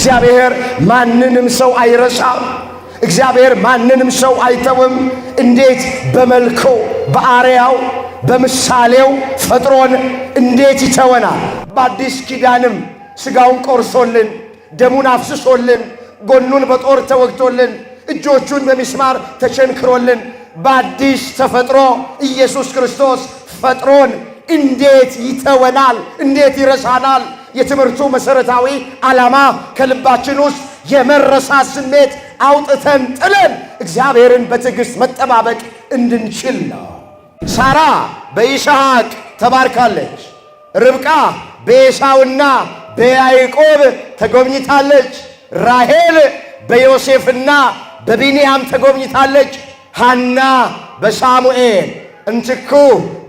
እግዚአብሔር ማንንም ሰው አይረሳም። እግዚአብሔር ማንንም ሰው አይተውም። እንዴት በመልኩ በአርአያው በምሳሌው ፈጥሮን እንዴት ይተወናል? በአዲስ ኪዳንም ሥጋውን ቆርሶልን ደሙን አፍስሶልን ጎኑን በጦር ተወግቶልን እጆቹን በሚስማር ተቸንክሮልን በአዲስ ተፈጥሮ ኢየሱስ ክርስቶስ ፈጥሮን እንዴት ይተወናል? እንዴት ይረሳናል? የትምህርቱ መሰረታዊ ዓላማ ከልባችን ውስጥ የመረሳት ስሜት አውጥተን ጥለን እግዚአብሔርን በትዕግሥት መጠባበቅ እንድንችል ነው። ሳራ በይስሐቅ ተባርካለች። ርብቃ በኤሳውና በያዕቆብ ተጎብኝታለች። ራሔል በዮሴፍና በቢንያም ተጎብኝታለች። ሐና በሳሙኤል፣ እንትኩ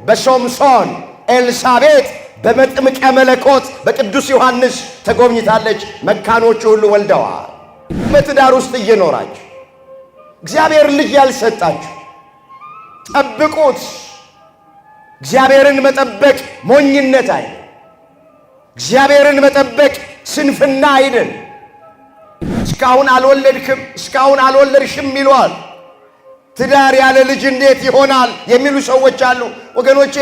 በሶምሶን፣ ኤልሳቤጥ በመጥምቀ መለኮት በቅዱስ ዮሐንስ ተጎብኝታለች። መካኖቹ ሁሉ ወልደዋል። በትዳር ውስጥ እየኖራችሁ እግዚአብሔር ልጅ ያልሰጣችሁ ጠብቁት። እግዚአብሔርን መጠበቅ ሞኝነት አይደል። እግዚአብሔርን መጠበቅ ስንፍና አይደል። እስካሁን አልወለድክም፣ እስካሁን አልወለድሽም ይሏል። ትዳር ያለ ልጅ እንዴት ይሆናል የሚሉ ሰዎች አሉ። ወገኖቼ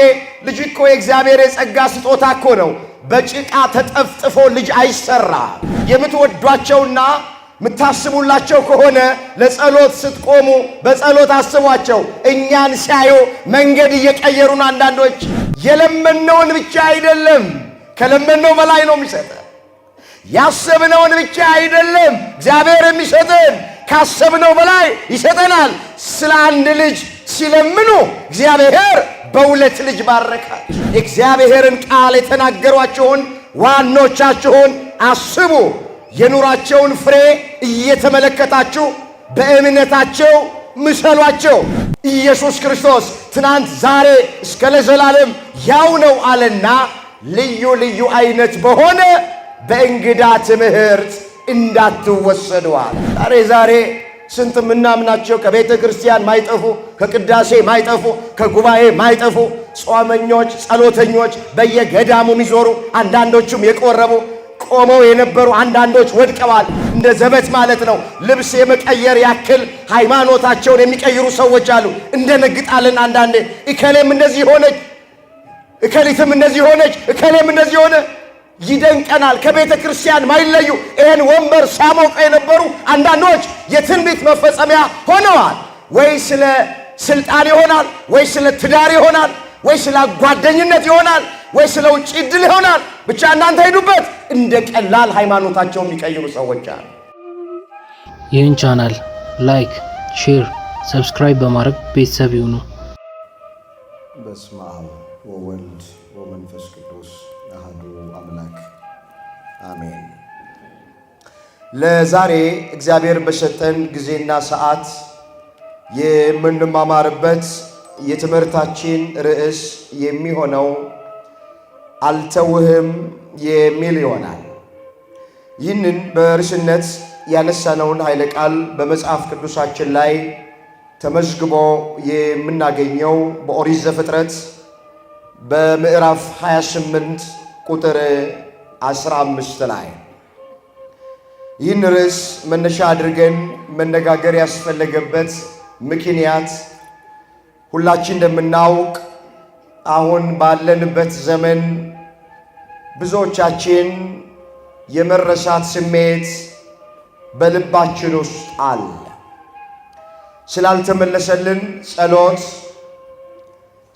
ልጅ እኮ የእግዚአብሔር የጸጋ ስጦታ እኮ ነው። በጭቃ ተጠፍጥፎ ልጅ አይሰራ። የምትወዷቸውና ምታስቡላቸው ከሆነ ለጸሎት ስትቆሙ በጸሎት አስቧቸው። እኛን ሲያዩ መንገድ እየቀየሩን አንዳንዶች የለመነውን ብቻ አይደለም ከለመነው በላይ ነው የሚሰጠን። ያሰብነውን ብቻ አይደለም እግዚአብሔር የሚሰጠን ካሰብነው በላይ ይሰጠናል። ስለ አንድ ልጅ ሲለምኑ እግዚአብሔር በሁለት ልጅ ባረካቸው። የእግዚአብሔርን ቃል የተናገሯቸውን ዋኖቻችሁን አስቡ። የኑራቸውን ፍሬ እየተመለከታችሁ በእምነታቸው ምሰሏቸው። ኢየሱስ ክርስቶስ ትናንት ዛሬ እስከ ለዘላለም ያው ነው አለና ልዩ ልዩ አይነት በሆነ በእንግዳ ትምህርት እንዳትወሰዱዋል። ዛሬ ስንት ምናምናቸው ከቤተ ክርስቲያን ማይጠፉ ከቅዳሴ ማይጠፉ ከጉባኤ ማይጠፉ ጾመኞች ጸሎተኞች በየገዳሙ የሚዞሩ አንዳንዶቹም የቆረቡ ቆመው የነበሩ አንዳንዶች ወድቀዋል። እንደ ዘበት ማለት ነው። ልብስ የመቀየር ያክል ሃይማኖታቸውን የሚቀይሩ ሰዎች አሉ። እንደነግጣለን አንዳንዴ። እከሌም እንደዚህ ሆነች፣ እከሊትም እንደዚህ ሆነች፣ እከሌም እንደዚህ ሆነ። ይደንቀናል። ከቤተ ክርስቲያን ማይለዩ ይህን ወንበር ሲያሞቀ የነበሩ አንዳንዶች የትንቢት መፈጸሚያ ሆነዋል። ወይ ስለ ስልጣን ይሆናል፣ ወይ ስለ ትዳር ይሆናል፣ ወይ ስለ ጓደኝነት ይሆናል፣ ወይ ስለ ውጭ ዕድል ይሆናል። ብቻ እናንተ ሄዱበት። እንደ ቀላል ሃይማኖታቸውን የሚቀይሩ ሰዎች አሉ። ይህን ቻናል ላይክ፣ ሼር፣ ሰብስክራይብ በማድረግ ቤተሰብ ይሁኑ። በስመ አብ ወወልድ ወመንፈስ ቅዱስ አሐዱ አምላክ አሜን። ለዛሬ እግዚአብሔር በሰጠን ጊዜና ሰዓት የምንማማርበት የትምህርታችን ርዕስ የሚሆነው አልተውህም የሚል ይሆናል። ይህንን በርዕስነት ያነሳነውን ኃይለ ቃል በመጽሐፍ ቅዱሳችን ላይ ተመዝግቦ የምናገኘው በኦሪት ዘፍጥረት በምዕራፍ 28 ቁጥር 15 ላይ ይህን ርዕስ መነሻ አድርገን መነጋገር ያስፈለገበት ምክንያት ሁላችን እንደምናውቅ አሁን ባለንበት ዘመን ብዙዎቻችን የመረሳት ስሜት በልባችን ውስጥ አለ። ስላልተመለሰልን ጸሎት፣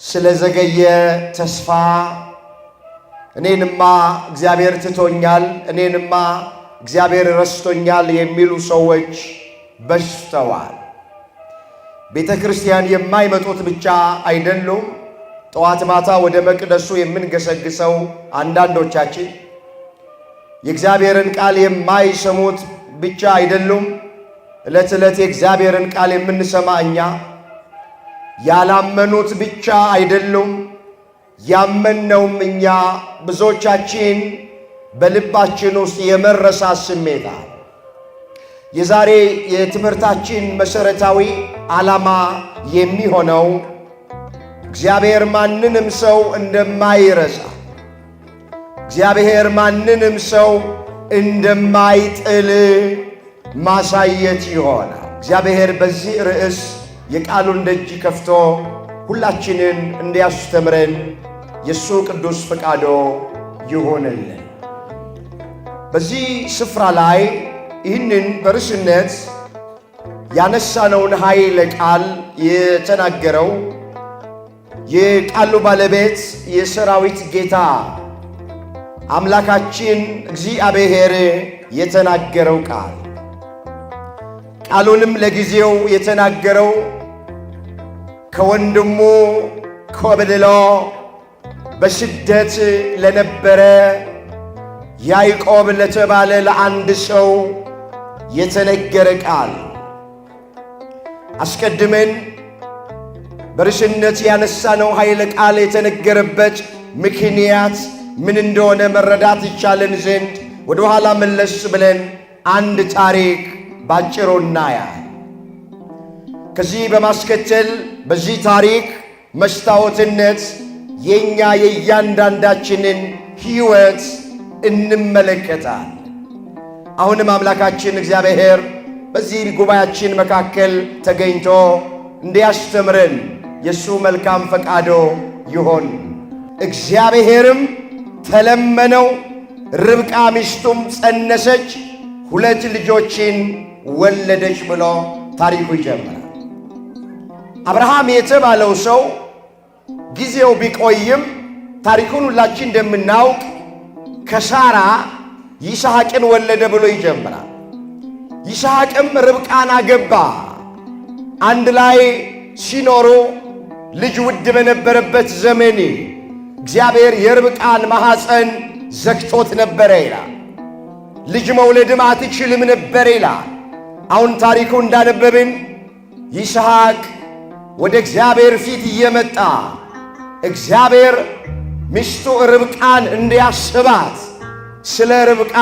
ስለዘገየ ተስፋ፣ እኔንማ እግዚአብሔር ትቶኛል፣ እኔንማ እግዚአብሔር ረስቶኛል የሚሉ ሰዎች በዝተዋል። ቤተ ክርስቲያን የማይመጡት ብቻ አይደሉም። ጠዋት ማታ ወደ መቅደሱ የምንገሰግሰው አንዳንዶቻችን የእግዚአብሔርን ቃል የማይሰሙት ብቻ አይደሉም። ዕለት ዕለት የእግዚአብሔርን ቃል የምንሰማ እኛ ያላመኑት ብቻ አይደሉም፣ ያመነውም እኛ። ብዙዎቻችን በልባችን ውስጥ የመረሳት ስሜት አለ። የዛሬ የትምህርታችን መሰረታዊ ዓላማ የሚሆነው እግዚአብሔር ማንንም ሰው እንደማይረሳ፣ እግዚአብሔር ማንንም ሰው እንደማይጥል ማሳየት ይሆናል። እግዚአብሔር በዚህ ርዕስ የቃሉን ደጅ ከፍቶ ሁላችንን እንዲያስተምረን የእሱ ቅዱስ ፈቃዶ ይሆንልን። በዚህ ስፍራ ላይ ይህንን በርዕስነት ያነሳነውን ኃይለ ቃል የተናገረው የቃሉ ባለቤት የሰራዊት ጌታ አምላካችን እግዚአብሔር የተናገረው ቃሉንም ለጊዜው የተናገረው ከወንድሙ ኮብልሎ በስደት ለነበረ ያዕቆብ ለተባለ ለአንድ ሰው የተነገረ ቃል አስቀድመን በርዕስነት ያነሳነው ኃይለ ቃል የተነገረበት ምክንያት ምን እንደሆነ መረዳት ይቻለን ዘንድ ወደ ኋላ መለስ ብለን አንድ ታሪክ ባጭሩ እናያለን። ከዚህ በማስከተል በዚህ ታሪክ መስታወትነት የኛ የእያንዳንዳችንን ሕይወት እንመለከታለን። አሁንም አምላካችን እግዚአብሔር በዚህ ጉባኤያችን መካከል ተገኝቶ እንዲያስተምረን የእሱ መልካም ፈቃዶ ይሆን። እግዚአብሔርም ተለመነው፣ ርብቃ ሚስቱም ጸነሰች፣ 2 ልጆችን ወለደች ብሎ ታሪኩ ይጀምራል። አብርሃም የተባለው ሰው ጊዜው ቢቆይም ታሪኩን ሁላችን እንደምናውቅ ከሳራ ይስሐቅን ወለደ ብሎ ይጀምራል። ይስሐቅም ርብቃን አገባ። አንድ ላይ ሲኖሩ ልጅ ውድ በነበረበት ዘመን እግዚአብሔር የርብቃን ማኅፀን ዘግቶት ነበረ ይላል። ልጅ መውለድም አትችልም ነበር ይላል። አሁን ታሪኩ እንዳነበብን ይስሐቅ ወደ እግዚአብሔር ፊት እየመጣ እግዚአብሔር ሚስቱ ርብቃን እንዲያስባት ስለ ርብቃ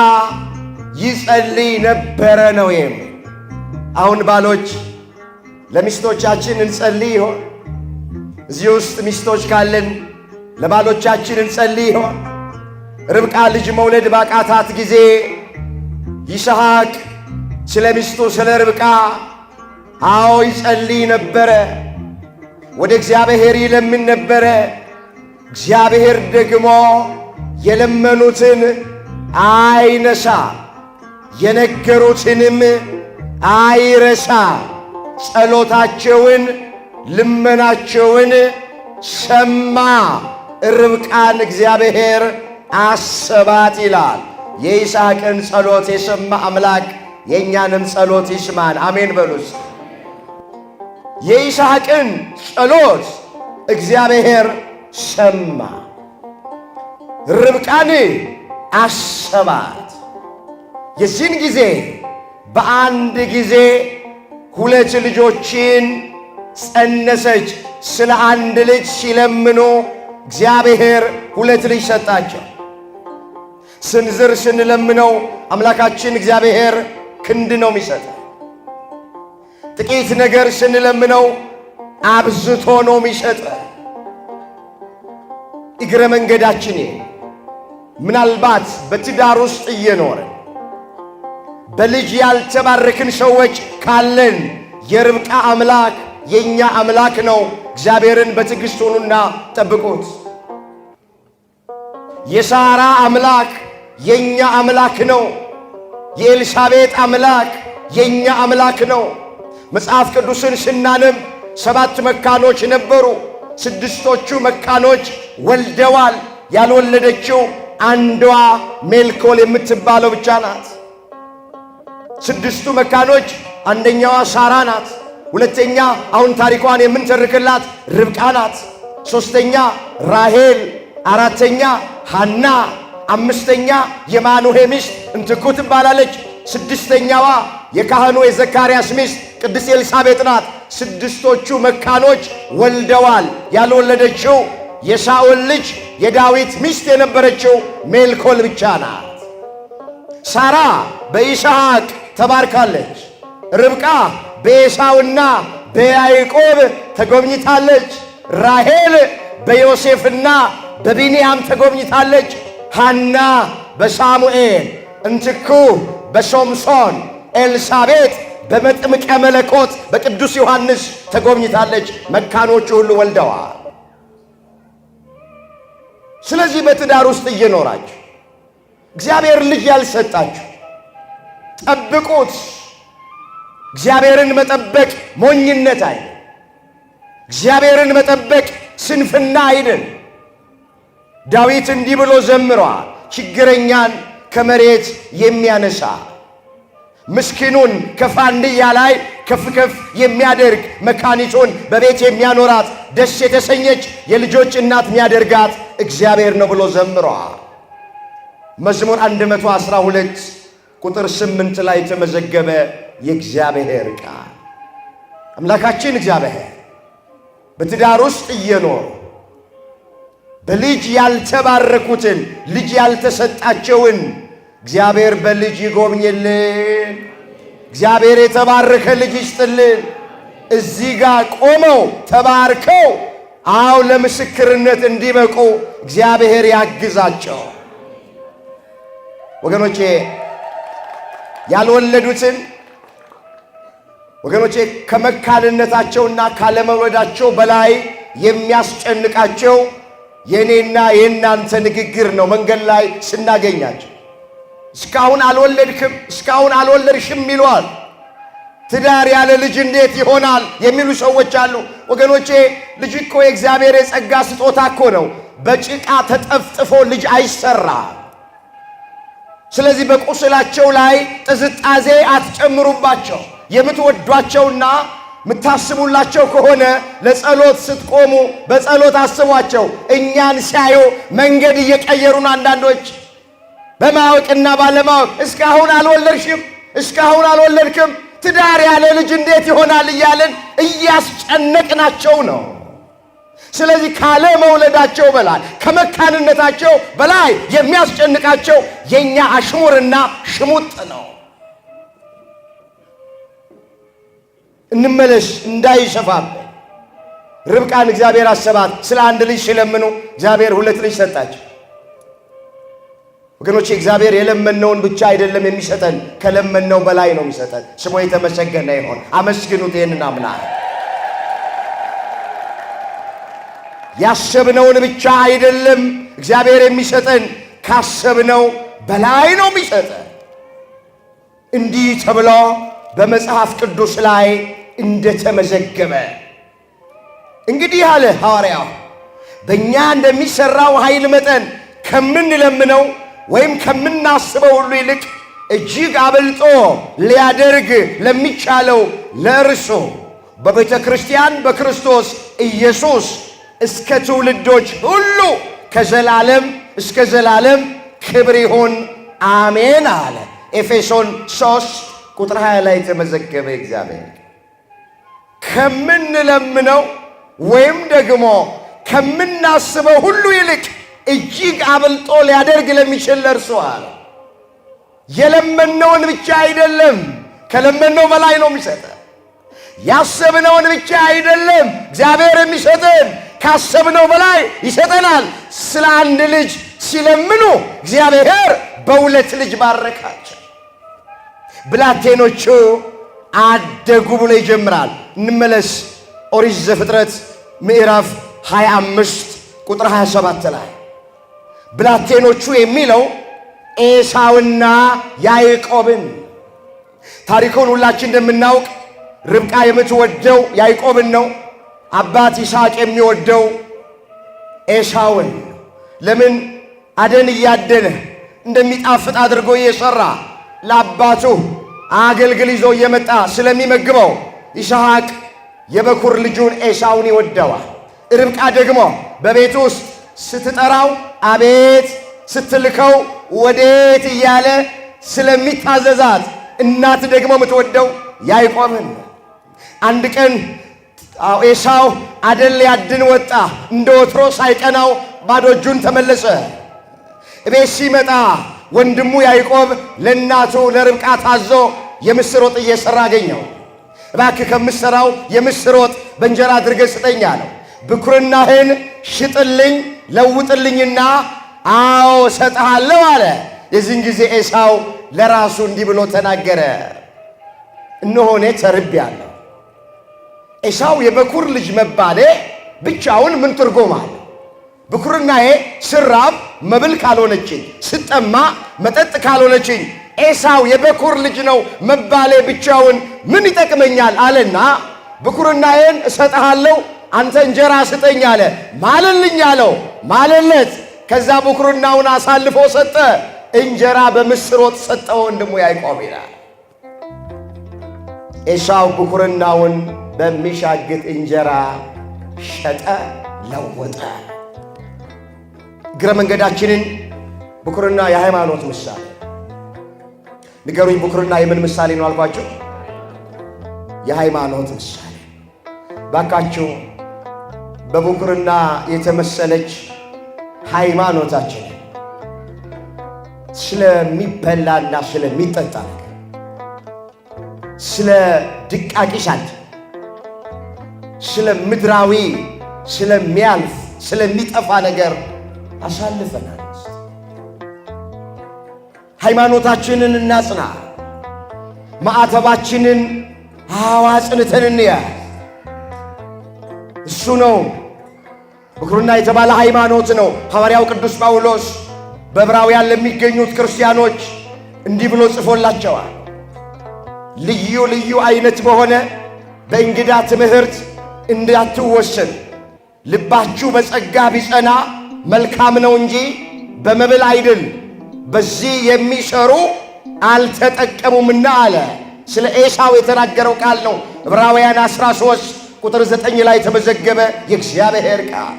ይጸልይ ነበረ ነው የሚል። አሁን ባሎች ለሚስቶቻችን እንጸልይ ይሆን? እዚህ ውስጥ ሚስቶች ካለን ለባሎቻችን እንጸልይ ይሆን? ርብቃ ልጅ መውለድ ባቃታት ጊዜ ይስሐቅ ስለ ሚስቱ ስለ ርብቃ አዎ ይጸልይ ነበረ፣ ወደ እግዚአብሔር ይለምን ነበረ። እግዚአብሔር ደግሞ የለመኑትን አይነሳ፣ የነገሩትንም አይረሳ። ጸሎታቸውን ልመናቸውን ሰማ፣ ርብቃን እግዚአብሔር አሰባት ይላል። የይስሐቅን ጸሎት የሰማ አምላክ የእኛንም ጸሎት ይስማን። አሜን በሉስ። የይስሐቅን ጸሎት እግዚአብሔር ሰማ፣ ርብቃን አሰባት። የዚህን ጊዜ በአንድ ጊዜ 2 ልጆችን ጸነሰች። ስለ አንድ ልጅ ሲለምኑ እግዚአብሔር 2 ልጅ ሰጣቸው። ስንዝር ስንለምነው አምላካችን እግዚአብሔር ክንድ ነው የሚሰጠው። ጥቂት ነገር ስንለምነው አብዝቶ ነው የሚሰጠው። እግረ መንገዳችን ምናልባት በትዳር ውስጥ እየኖርን በልጅ ያልተባረክን ሰዎች ካለን የርብቃ አምላክ የኛ አምላክ ነው። እግዚአብሔርን በትዕግሥት ሁኑና ጠብቁት። የሳራ አምላክ የኛ አምላክ ነው። የኤልሳቤጥ አምላክ የኛ አምላክ ነው። መጽሐፍ ቅዱስን ስናነብ 7 መካኖች ነበሩ። 6ቶቹ መካኖች ወልደዋል። ያልወለደችው አንዷ ሜልኮል የምትባለው ብቻ ናት። 6ቱ መካኖች አንደኛዋ ሳራ ናት። 2ኛ አሁን ታሪኳን የምንተርክላት ርብቃ ናት። 3ኛ ራሄል፣ 4ኛ ሐና፣ 5ኛ የማኑሄ ሚስት እንትኩ ትባላለች። 6ኛዋ የካህኑ የዘካርያስ ሚስት ቅድስት ኤልሳቤጥ ናት። 6ቶቹ መካኖች ወልደዋል። ያልወለደችው የሳኦል ልጅ የዳዊት ሚስት የነበረችው ሜልኮል ብቻ ናት። ሳራ በይስሐቅ ተባርካለች። ርብቃ በኤሳውና በያዕቆብ ተጎብኝታለች። ራሄል በዮሴፍና በቢንያም ተጎብኝታለች። ሐና በሳሙኤል፣ እንትኩ በሶምሶን ኤልሳቤጥ በመጥምቀ መለኮት በቅዱስ ዮሐንስ ተጎብኝታለች። መካኖቹ ሁሉ ወልደዋል። ስለዚህ በትዳር ውስጥ እየኖራችሁ እግዚአብሔር ልጅ ያልሰጣችሁ ጠብቁት። እግዚአብሔርን መጠበቅ ሞኝነት አይደል። እግዚአብሔርን መጠበቅ ስንፍና አይደል። ዳዊት እንዲህ ብሎ ዘምሯል። ችግረኛን ከመሬት የሚያነሳ ምስኪኑን ከፋንድያ ላይ ከፍ ከፍ የሚያደርግ መካኒቱን በቤት የሚያኖራት ደስ የተሰኘች የልጆች እናት የሚያደርጋት እግዚአብሔር ነው ብሎ ዘምሯል። መዝሙር 112 ቁጥር 8 ላይ የተመዘገበ የእግዚአብሔር ቃል አምላካችን እግዚአብሔር በትዳር ውስጥ እየኖሩ በልጅ ያልተባረኩትን ልጅ ያልተሰጣቸውን እግዚአብሔር በልጅ ይጎብኝልን። እግዚአብሔር የተባረከ ልጅ ይስጥልን። እዚህ ጋር ቆመው ተባርከው ለምስክርነት እንዲበቁ እግዚአብሔር ያግዛቸው። ወገኖቼ ያልወለዱትን ወገኖቼ ከመካንነታቸውና ካለመውለዳቸው በላይ የሚያስጨንቃቸው የኔና የእናንተ ንግግር ነው። መንገድ ላይ ስናገኛቸው እስካሁን አልወለድክም፣ እስካሁን አልወለድሽም ይሏል። ትዳር ያለ ልጅ እንዴት ይሆናል የሚሉ ሰዎች አሉ። ወገኖቼ ልጅ እኮ የእግዚአብሔር የጸጋ ስጦታ እኮ ነው። በጭቃ ተጠፍጥፎ ልጅ አይሰራም። ስለዚህ በቁስላቸው ላይ ጥዝጣዜ አትጨምሩባቸው። የምትወዷቸውና ምታስቡላቸው ከሆነ ለጸሎት ስትቆሙ በጸሎት አስቧቸው። እኛን ሲያዩ መንገድ እየቀየሩን አንዳንዶች በማወቅና ባለማወቅ እስካሁን አልወለድሽም፣ እስካሁን አልወለድክም፣ ትዳር ያለ ልጅ እንዴት ይሆናል እያልን እያስጨነቅናቸው ነው። ስለዚህ ካለ መውለዳቸው በላይ ከመካንነታቸው በላይ የሚያስጨንቃቸው የኛ አሽሙርና ሽሙጥ ነው። እንመለስ እንዳይሰፋብን። ርብቃን እግዚአብሔር አሰባት። ስለ አንድ ልጅ ሲለምኑ እግዚአብሔር 2 ልጅ ሰጣቸው። ወገኖቼ እግዚአብሔር የለመነውን ብቻ አይደለም የሚሰጠን፣ ከለመነው በላይ ነው የሚሰጠን። ስሙ የተመሰገነ ይሁን። አመስግኑት ይህንን አምላክ። ያሰብነውን ብቻ አይደለም እግዚአብሔር የሚሰጠን፣ ካሰብነው በላይ ነው የሚሰጠን። እንዲህ ተብሎ በመጽሐፍ ቅዱስ ላይ እንደተመዘገበ እንግዲህ አለ ሐዋርያው፣ በእኛ እንደሚሠራው ኃይል መጠን ከምንለምነው ወይም ከምናስበው ሁሉ ይልቅ እጅግ አብልጦ ሊያደርግ ለሚቻለው ለእርሱ በቤተ ክርስቲያን በክርስቶስ ኢየሱስ እስከ ትውልዶች ሁሉ ከዘላለም እስከ ዘላለም ክብር ይሁን አሜን አለ። ኤፌሶን 3 ቁጥር 20 ላይ የተመዘገበ እግዚአብሔር ከምንለምነው ወይም ደግሞ ከምናስበው ሁሉ ይልቅ እጅግ አብልጦ ሊያደርግ ለሚችል ለእርሱ አለ። የለመነውን ብቻ አይደለም፣ ከለመነው በላይ ነው የሚሰጠን። ያሰብነውን ብቻ አይደለም እግዚአብሔር የሚሰጠን፣ ካሰብነው በላይ ይሰጠናል። ስለ አንድ ልጅ ሲለምኑ እግዚአብሔር በ2 ልጅ ባረካቸው። ብላቴኖቹ አደጉ ብሎ ይጀምራል። እንመለስ። ኦሪት ዘፍጥረት ምዕራፍ 25 ቁጥር 27 ላይ ብላቴኖቹ የሚለው ኤሳውና ያዕቆብን ታሪኩን ሁላችን እንደምናውቅ ርብቃ የምትወደው ያዕቆብን ነው። አባት ይስሐቅ የሚወደው ኤሳውን። ለምን አደን እያደነ እንደሚጣፍጥ አድርጎ እየሰራ ለአባቱ አገልግል ይዞ እየመጣ ስለሚመግበው ይስሐቅ የበኩር ልጁን ኤሳውን ይወደዋል። ርብቃ ደግሞ በቤት ውስጥ ስትጠራው አቤት፣ ስትልከው ወዴት እያለ ስለሚታዘዛት እናት ደግሞ የምትወደው ያዕቆብን። አንድ ቀን ኤሳው አደን ሊያድን ወጣ። እንደ ወትሮ ሳይቀናው ባዶ እጁን ተመለሰ። እቤት ሲመጣ ወንድሙ ያዕቆብ ለእናቱ ለርብቃ ታዞ የምስር ወጥ እየሰራ አገኘው። እባክህ ከምሰራው የምስር ወጥ በእንጀራ አድርገህ ስጠኝ አለው። ብኩርናህን ሽጥልኝ ለውጥልኝና አዎ ሰጥሃለሁ አለ። የዚህን ጊዜ ኤሳው ለራሱ እንዲህ ብሎ ተናገረ፣ እነሆ እኔ ተርቤአለሁ። ኤሳው የበኩር ልጅ መባሌ ብቻውን ምን ትርጉም አለ? ብኩርናዬ ስራብ መብል ካልሆነችኝ፣ ስጠማ መጠጥ ካልሆነችኝ ኤሳው የበኩር ልጅ ነው መባሌ ብቻውን ምን ይጠቅመኛል አለና ብኩርናዬን እሰጥሃለሁ፣ አንተ እንጀራ ስጠኝ አለ። ማልልኝ አለው፣ ማለለት። ከዛ ብኩርናውን አሳልፎ ሰጠ። እንጀራ በምስር ወጥ ሰጠው ወንድሙ ያዕቆብ ይላል። ኤሳው ብኩርናውን በሚሻግት እንጀራ ሸጠ፣ ለወጠ። እግረ መንገዳችንን ብኩርና የሃይማኖት ምሳሌ ንገሩኝ። ብኩርና የምን ምሳሌ ነው አልኳቸው? የሃይማኖት ምሳሌ። ባካችሁ በብኩርና የተመሰለች ሃይማኖታችን ስለሚበላና ስለሚጠጣ ነገር፣ ስለ ድቃቂ ሳንቲም፣ ስለ ምድራዊ ስለሚያልፍ ስለሚጠፋ ነገር አሳልፈናል። ሃይማኖታችንን እናጽና። ማዕተባችንን አጽንተን እንያዝ። እሱ ነው ብኩርና የተባለ ሃይማኖት ነው። ሐዋርያው ቅዱስ ጳውሎስ በዕብራውያን ለሚገኙት ክርስቲያኖች እንዲህ ብሎ ጽፎላቸዋል። ልዩ ልዩ አይነት በሆነ በእንግዳ ትምህርት እንዳትወሰዱ፣ ልባችሁ በጸጋ ቢጸና መልካም ነው እንጂ በመብል አይደል፣ በዚህ የሚሰሩ አልተጠቀሙምና አለ። ስለ ኤሳው የተናገረው ቃል ነው። ዕብራውያን 13 ቁጥር 9 ላይ ተመዘገበ የእግዚአብሔር ቃል።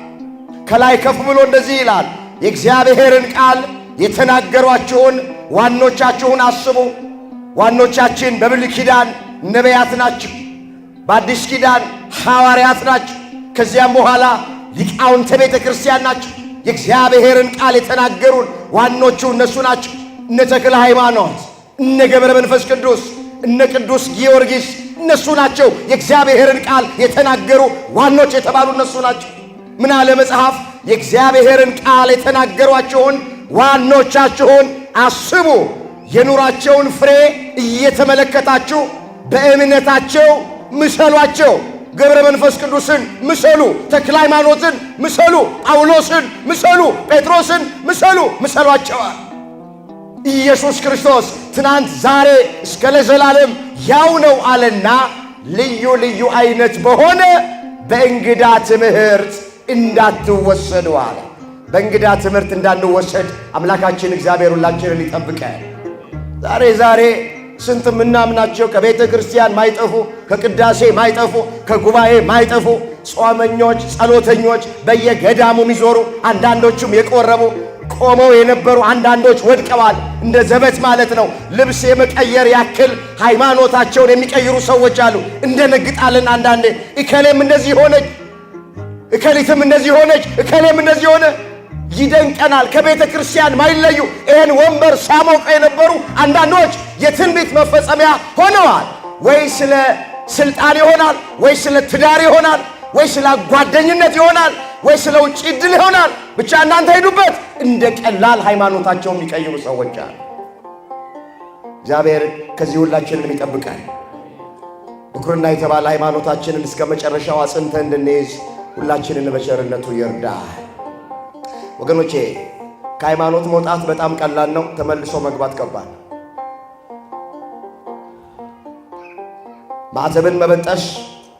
ከላይ ከፍ ብሎ እንደዚህ ይላል፣ የእግዚአብሔርን ቃል የተናገሯችሁን ዋኖቻችሁን አስቡ። ዋኖቻችን በብሉይ ኪዳን ነቢያት ናቸው፣ በአዲስ ኪዳን ሐዋርያት ናቸው፣ ከዚያም በኋላ ሊቃውንተ ቤተ ክርስቲያን ናቸው። የእግዚአብሔርን ቃል የተናገሩን ዋኖቹ እነሱ ናቸው። እነ ተክለ ሃይማኖት፣ እነ ገብረ መንፈስ ቅዱስ፣ እነ ቅዱስ ጊዮርጊስ እነሱ ናቸው። የእግዚአብሔርን ቃል የተናገሩ ዋኖች የተባሉ እነሱ ናቸው። ምን አለ መጽሐፍ? የእግዚአብሔርን ቃል የተናገሯችሁን ዋኖቻችሁን አስቡ፣ የኑራቸውን ፍሬ እየተመለከታችሁ በእምነታቸው ምሰሏቸው። ገብረ መንፈስ ቅዱስን ምሰሉ፣ ተክለ ሃይማኖትን ምሰሉ፣ ጳውሎስን ምሰሉ፣ ጴጥሮስን ምሰሉ፣ ምሰሏቸዋል። ኢየሱስ ክርስቶስ ትናንት ዛሬ እስከ ለዘላለም ያው ነው አለና ልዩ ልዩ አይነት በሆነ በእንግዳ ትምህርት እንዳትወሰዱ አለ። በእንግዳ ትምህርት እንዳንወሰድ አምላካችን እግዚአብሔር ሁላችንን ይጠብቀን። ዛሬ ስንት ምናምናቸው ከቤተ ክርስቲያን ማይጠፉ፣ ከቅዳሴ ማይጠፉ፣ ከጉባኤ ማይጠፉ ጾመኞች፣ ጸሎተኞች በየገዳሙ የሚዞሩ አንዳንዶቹም የቆረቡ ቆመው የነበሩ አንዳንዶች ወድቀዋል። እንደ ዘበት ማለት ነው። ልብስ የመቀየር ያክል ሃይማኖታቸውን የሚቀይሩ ሰዎች አሉ። እንደነግጣለን አንዳንዴ። እከሌም እንደዚህ ሆነች፣ እከሊትም እንደዚህ ሆነች፣ እከሌም እንደዚህ ሆነ። ይደንቀናል። ከቤተ ክርስቲያን ማይለዩ ይህን ወንበር ሲያሞቀ የነበሩ አንዳንዶች የትንቢት መፈጸሚያ ሆነዋል። ወይ ስለ ስልጣን ይሆናል፣ ወይ ስለ ትዳር ይሆናል፣ ወይ ስለ ጓደኝነት ይሆናል፣ ወይ ስለ ውጭ ዕድል ይሆናል። ብቻ እናንተ ሄዱበት። እንደ ቀላል ሃይማኖታቸውን የሚቀይሩ ሰዎች አሉ። እግዚአብሔር ከዚህ ሁላችንን ይጠብቃል። ብኩርና የተባለ ሃይማኖታችንን እስከ መጨረሻው አጽንተን እንድንይዝ ሁላችንን በቸርነቱ ይርዳል። ወገኖቼ ከሃይማኖት መውጣት በጣም ቀላል ነው። ተመልሶ መግባት ከባድ ነው። ማዕተብን መበጠስ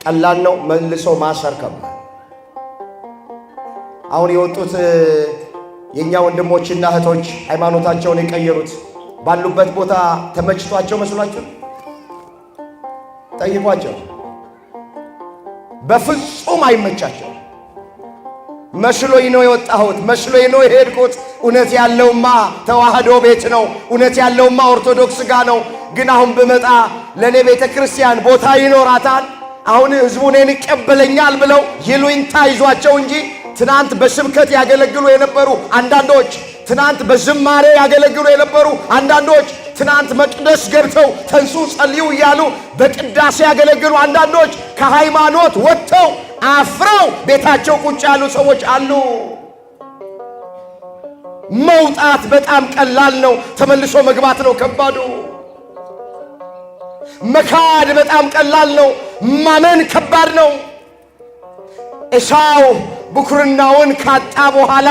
ቀላል ነው። መልሶ ማሰር ከባድ። አሁን የወጡት የኛ ወንድሞችና እህቶች ሃይማኖታቸውን የቀየሩት ባሉበት ቦታ ተመችቷቸው መስሏቸው? ጠይቋቸው። በፍጹም አይመቻቸው። መስሎኝ ነው የወጣሁት፣ መስሎኝ ነው የሄድኩት። እውነት ያለውማ ተዋህዶ ቤት ነው፣ እውነት ያለውማ ኦርቶዶክስ ጋር ነው። ግን አሁን ብመጣ ለእኔ ቤተ ክርስቲያን ቦታ ይኖራታል፣ አሁን ሕዝቡ እኔን ይቀበለኛል ብለው ይሉኝታ ይዟቸው እንጂ ትናንት በስብከት ያገለግሉ የነበሩ አንዳንዶች፣ ትናንት በዝማሬ ያገለግሉ የነበሩ አንዳንዶች፣ ትናንት መቅደስ ገብተው ተንሱ ጸልዩ እያሉ በቅዳሴ ያገለግሉ አንዳንዶች ከሃይማኖት ወጥተው አፍረው ቤታቸው ቁጭ ያሉ ሰዎች አሉ። መውጣት በጣም ቀላል ነው፣ ተመልሶ መግባት ነው ከባዱ። መካድ በጣም ቀላል ነው፣ ማመን ከባድ ነው። ኤሳው ብኩርናውን ካጣ በኋላ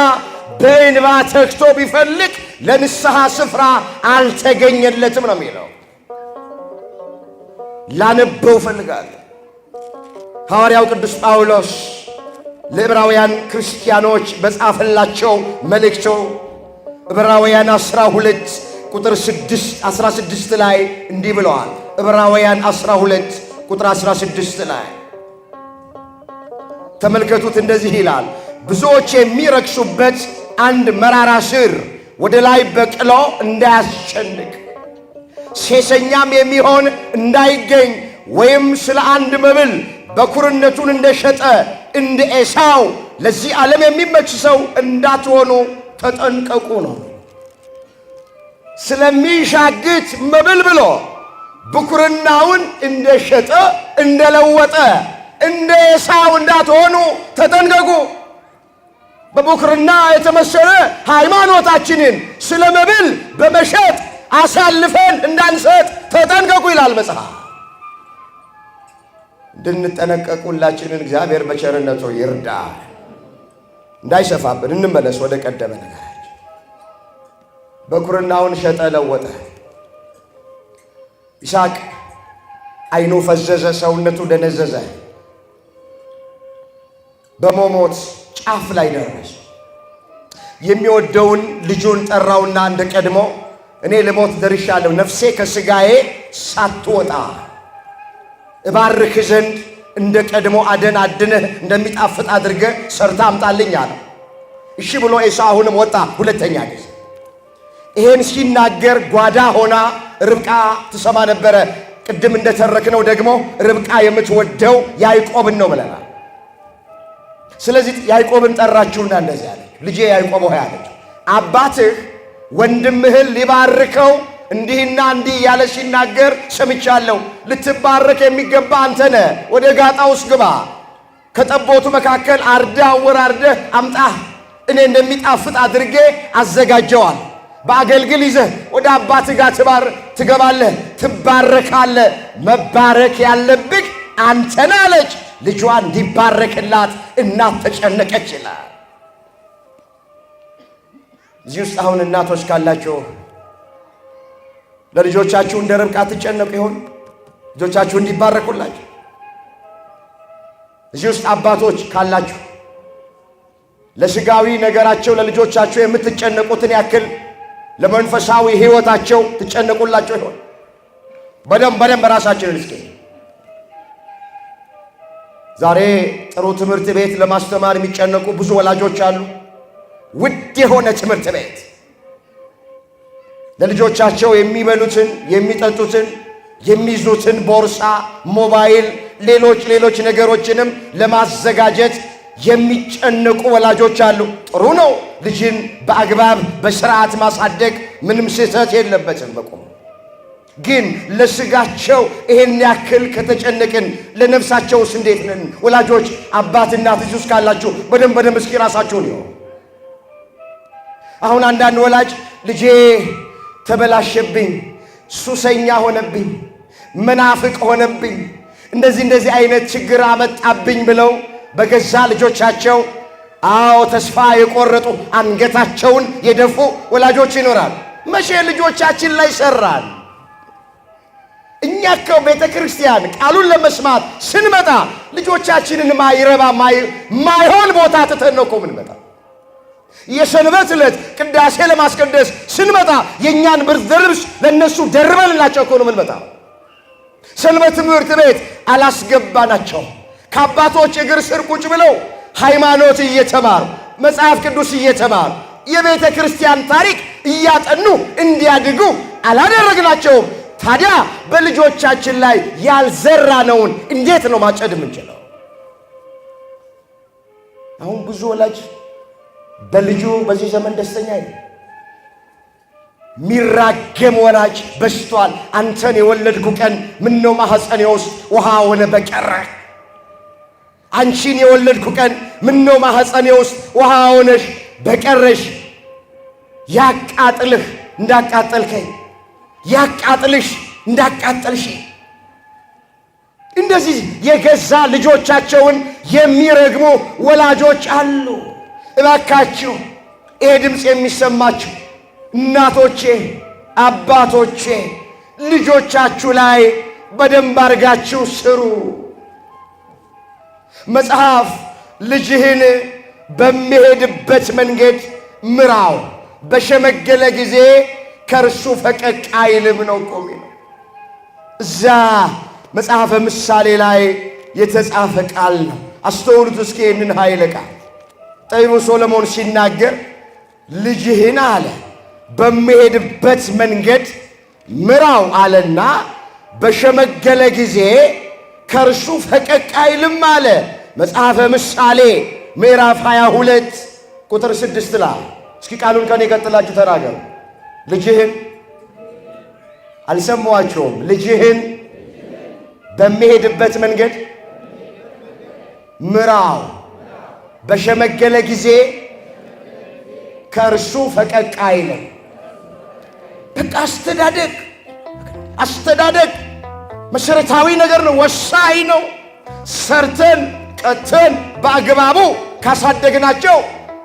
በእንባ ተግቶ ቢፈልግ ለንስሐ ስፍራ አልተገኘለትም ነው የሚለው። ላነበው ፈልጋለሁ። ሐዋርያው ቅዱስ ጳውሎስ ለዕብራውያን ክርስቲያኖች በጻፈላቸው መልእክቱ ዕብራውያን 12 ቁጥር 16 ላይ እንዲህ ብለዋል። ዕብራውያን 12 ቁጥር 16 ላይ ተመልከቱት። እንደዚህ ይላል፣ ብዙዎች የሚረክሱበት አንድ መራራ ሥር ወደ ላይ በቅሎ እንዳያስጨንቅ፣ ሴሰኛም የሚሆን እንዳይገኝ፣ ወይም ስለ አንድ መብል በኩርነቱን እንደሸጠ እንደ ኤሳው ለዚህ ዓለም የሚመች ሰው እንዳትሆኑ ተጠንቀቁ ነው። ስለሚሻግት መብል ብሎ ብኩርናውን እንደሸጠ እንደለወጠ እንደ ኤሳው እንዳትሆኑ ተጠንቀቁ። በብኩርና የተመሰለ ሃይማኖታችንን ስለ መብል በመሸጥ አሳልፈን እንዳንሰጥ ተጠንቀቁ ይላል መጽሐፍ። እንድንጠነቀቅ ሁላችንን እግዚአብሔር በቸርነቱ ይርዳ። እንዳይሰፋብን እንመለስ ወደ ቀደመ ነገራችን። ብኩርናውን ሸጠ ለወጠ። ይስሐቅ ዓይኑ ፈዘዘ፣ ሰውነቱ ደነዘዘ። በመሞት ጫፍ ላይ ደረሰ። የሚወደውን ልጁን ጠራውና እንደ ቀድሞ እኔ ልሞት ደርሻለሁ፣ ነፍሴ ከሥጋዬ ሳትወጣ እባርክ ዘንድ እንደ ቀድሞ አደን አድነህ እንደሚጣፍጥ አድርገህ ሰርታ አምጣልኝ አለ። እሺ ብሎ ኤሳው አሁንም ወጣ ሁለተኛ ጊዜ። ይሄን ሲናገር ጓዳ ሆና ርብቃ ትሰማ ነበረ። ቅድም እንደተረክነው ደግሞ ርብቃ የምትወደው ያዕቆብን ነው ብለናል። ስለዚህ ያዕቆብን ጠራችውና እንደዚህ አለ፣ ልጄ ያዕቆብ ሆይ አለች፣ አባትህ ወንድምህን ሊባርከው እንዲህና እንዲህ ያለ ሲናገር ሰምቻለሁ። ልትባረክ የሚገባ አንተ ነህ። ወደ ጋጣ ውስጥ ግባ፣ ከጠቦቱ መካከል አርደህ አወራርደህ አምጣህ፣ እኔ እንደሚጣፍጥ አድርጌ አዘጋጀዋል። በአገልግል ይዘህ ወደ አባትህ ጋር ትገባለህ፣ ትባረካለህ። መባረክ ያለብህ አንተ ነህ አለች። ልጇ እንዲባረክላት እናት ተጨነቀች ይላል። እዚህ ውስጥ አሁን እናቶች ካላችሁ ለልጆቻችሁ እንደ ርብቃ ትጨነቁ ይሆን? ልጆቻችሁ እንዲባረኩላችሁ። እዚህ ውስጥ አባቶች ካላችሁ ለሥጋዊ ነገራቸው ለልጆቻችሁ የምትጨነቁትን ያክል ለመንፈሳዊ ሕይወታቸው ትጨነቁላቸው ይሆን? በደንብ ራሳችንን እስኪ ዛሬ ጥሩ ትምህርት ቤት ለማስተማር የሚጨነቁ ብዙ ወላጆች አሉ። ውድ የሆነ ትምህርት ቤት ለልጆቻቸው የሚበሉትን፣ የሚጠጡትን፣ የሚይዙትን ቦርሳ፣ ሞባይል፣ ሌሎች ነገሮችንም ለማዘጋጀት የሚጨነቁ ወላጆች አሉ። ጥሩ ነው። ልጅን በአግባብ በስርዓት ማሳደግ ምንም ስህተት የለበትም በቁም። ግን ለስጋቸው ይሄን ያክል ከተጨነቅን ለነፍሳቸውስ እንዴት ነን? ወላጆች አባት እናት እዚህ ውስጥ ካላችሁ በደንብ እስኪ ራሳችሁን ይሁ። አሁን አንዳንድ ወላጅ ልጄ ተበላሸብኝ፣ ሱሰኛ ሆነብኝ፣ መናፍቅ ሆነብኝ፣ እንደዚህ አይነት ችግር አመጣብኝ ብለው በገዛ ልጆቻቸው ተስፋ የቆረጡ አንገታቸውን የደፉ ወላጆች ይኖራል። መቼ ልጆቻችን ላይ ሰራን? እኛ እኮ ቤተ ክርስቲያን ቃሉን ለመስማት ስንመጣ ልጆቻችንን ማይረባ ማይሆን ቦታ ትተን ነው እኮ ምንመጣ። የሰንበት ዕለት ቅዳሴ ለማስቀደስ ስንመጣ የእኛን ብርድ ልብስ ለእነሱ ደርበንላቸው እኮ ነው ምንመጣ። ሰንበት ትምህርት ቤት አላስገባናቸው። ከአባቶች እግር ስር ቁጭ ብለው ሃይማኖት እየተማሩ መጽሐፍ ቅዱስ እየተማሩ የቤተ ክርስቲያን ታሪክ እያጠኑ እንዲያድጉ አላደረግናቸውም። ታዲያ በልጆቻችን ላይ ያልዘራነውን እንዴት ነው ማጨድ የምንችለው? አሁን ብዙ ወላጅ በልጁ በዚህ ዘመን ደስተኛ አይደለም። ሚራገም ወላጅ በስቷል። አንተን የወለድኩ ቀን ምነው ማህፀኔ ውስጥ ውሃ ሆነ በቀረ። አንቺን የወለድኩ ቀን ምነው ማህፀኔ ውስጥ ውሃ ሆነሽ በቀረሽ። ያቃጥልህ እንዳቃጠልከኝ፣ ያቃጥልሽ እንዳቃጠልሽ። እንደዚህ የገዛ ልጆቻቸውን የሚረግሙ ወላጆች አሉ። እባካችሁ ይሄ ድምፅ የሚሰማችሁ እናቶቼ፣ አባቶቼ ልጆቻችሁ ላይ በደንብ አድርጋችሁ ስሩ። መጽሐፍ ልጅህን በሚሄድበት መንገድ ምራው፣ በሸመገለ ጊዜ ከእርሱ ፈቀቅ አይልም ነው ቆሜ ነው። እዛ መጽሐፈ ምሳሌ ላይ የተጻፈ ቃል ነው። አስተውሉት እስኪ ይህንን ኃይለ ቃል ጠቢቡ ሶሎሞን ሲናገር ልጅህን አለ በሚሄድበት መንገድ ምራው አለና በሸመገለ ጊዜ ከእርሱ ፈቀቅ አይልም አለ። መጽሐፈ ምሳሌ ምዕራፍ 22 ቁጥር 6 ላይ እስኪ ቃሉን ከኔ ቀጥላችሁ ተናገሩ። ልጅህን አልሰማችሁም? ልጅህን በሚሄድበት መንገድ ምራው፣ በሸመገለ ጊዜ ከእርሱ ፈቀቅ አይልም። በቃ አስተዳደግ መሰረታዊ ነገር ነው፣ ወሳኝ ነው። ሰርተን ቀተን በአግባቡ ካሳደግናቸው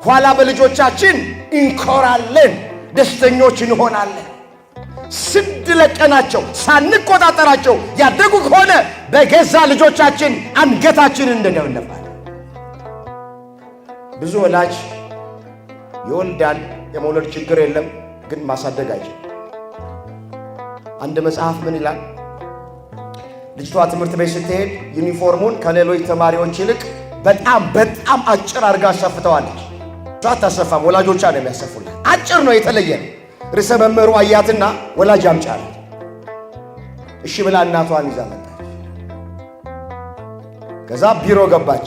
ኋላ በልጆቻችን እንኮራለን፣ ደስተኞች እንሆናለን። ስድ ለቀናቸው ሳንቆጣጠራቸው ያደጉ ከሆነ በገዛ ልጆቻችን አንገታችን እንደነፋለን። ብዙ ወላጅ ይወልዳል፣ የመውለድ ችግር የለም፣ ግን ማሳደግ አይችልም። አንድ መጽሐፍ ምን ይላል? ልጅቷ ትምህርት ቤት ስትሄድ ዩኒፎርሙን ከሌሎች ተማሪዎች ይልቅ በጣም አጭር አድርጋ አሰፍተዋለች። እሷ አታሰፋም፣ ወላጆቿ ነው የሚያሰፉላት። አጭር ነው፣ የተለየ ነው። ርዕሰ መምህሩ አያትና ወላጅ አምጪ አላት። እሺ ብላ እናቷን ይዛ መጣች። ከዛ ቢሮ ገባች።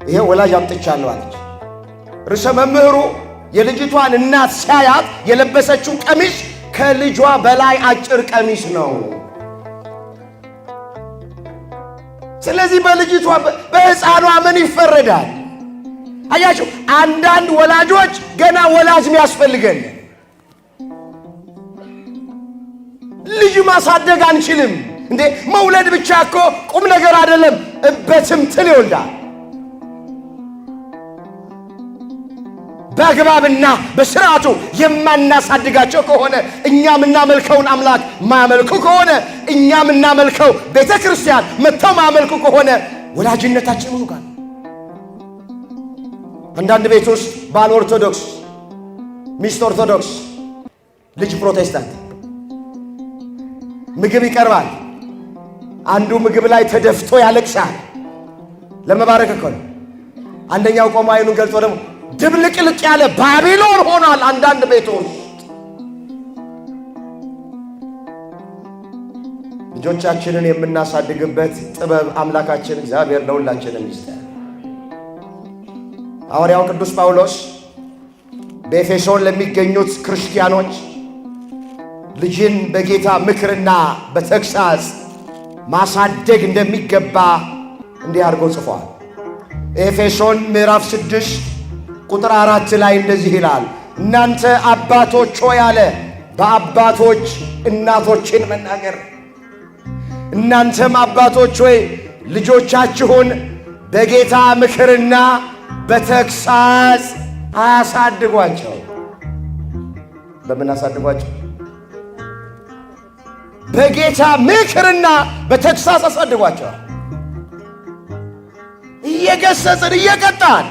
ይሄ ወላጅ አምጥቻለሁ አለች። ርዕሰ መምህሩ የልጅቷን እናት ሲያያት የለበሰችው ቀሚስ ከልጇ በላይ አጭር ቀሚስ ነው። ስለዚህ በልጅቷ በሕፃኗ ምን ይፈረዳል? አያችሁ፣ አንዳንድ ወላጆች ገና ወላጅ የሚያስፈልገን ልጅ ማሳደግ አንችልም እንዴ? መውለድ ብቻ እኮ ቁም ነገር አይደለም፣ እበትምትን ይወልዳል። በአግባብና በስርዓቱ የማናሳድጋቸው ከሆነ እኛ የምናመልከውን አምላክ ማያመልኩ ከሆነ እኛ የምናመልከው ቤተ ክርስቲያን መጥተው ማያመልኩ ከሆነ ወላጅነታችን ምኑ ጋር? አንዳንድ ቤት ውስጥ ባል ኦርቶዶክስ፣ ሚስት ኦርቶዶክስ፣ ልጅ ፕሮቴስታንት፣ ምግብ ይቀርባል። አንዱ ምግብ ላይ ተደፍቶ ያለቅሳል። ለመባረክ እኮ ነው። አንደኛው ቆሞ አይኑን ገልጦ ደግሞ ድብልቅልቅ ያለ ባቢሎን ሆኗል። አንዳንድ ቤቶች ልጆቻችንን የምናሳድግበት ጥበብ አምላካችን እግዚአብሔር ለሁላችንም ይስጠን። ሐዋርያው ቅዱስ ጳውሎስ በኤፌሶን ለሚገኙት ክርስቲያኖች ልጅን በጌታ ምክርና በተግሣጽ ማሳደግ እንደሚገባ እንዲህ አድርጎ ጽፏል። ኤፌሶን ምዕራፍ 6 ቁጥር 4 ላይ እንደዚህ ይላል፣ እናንተ አባቶች ሆይ አለ። በአባቶች እናቶችን መናገር። እናንተም አባቶች ሆይ ልጆቻችሁን በጌታ ምክርና በተግሣጽ አሳድጓቸው። በምን አሳድጓቸው? በጌታ ምክርና በተግሣጽ አሳድጓቸው። እየገሰጽን እየቀጣን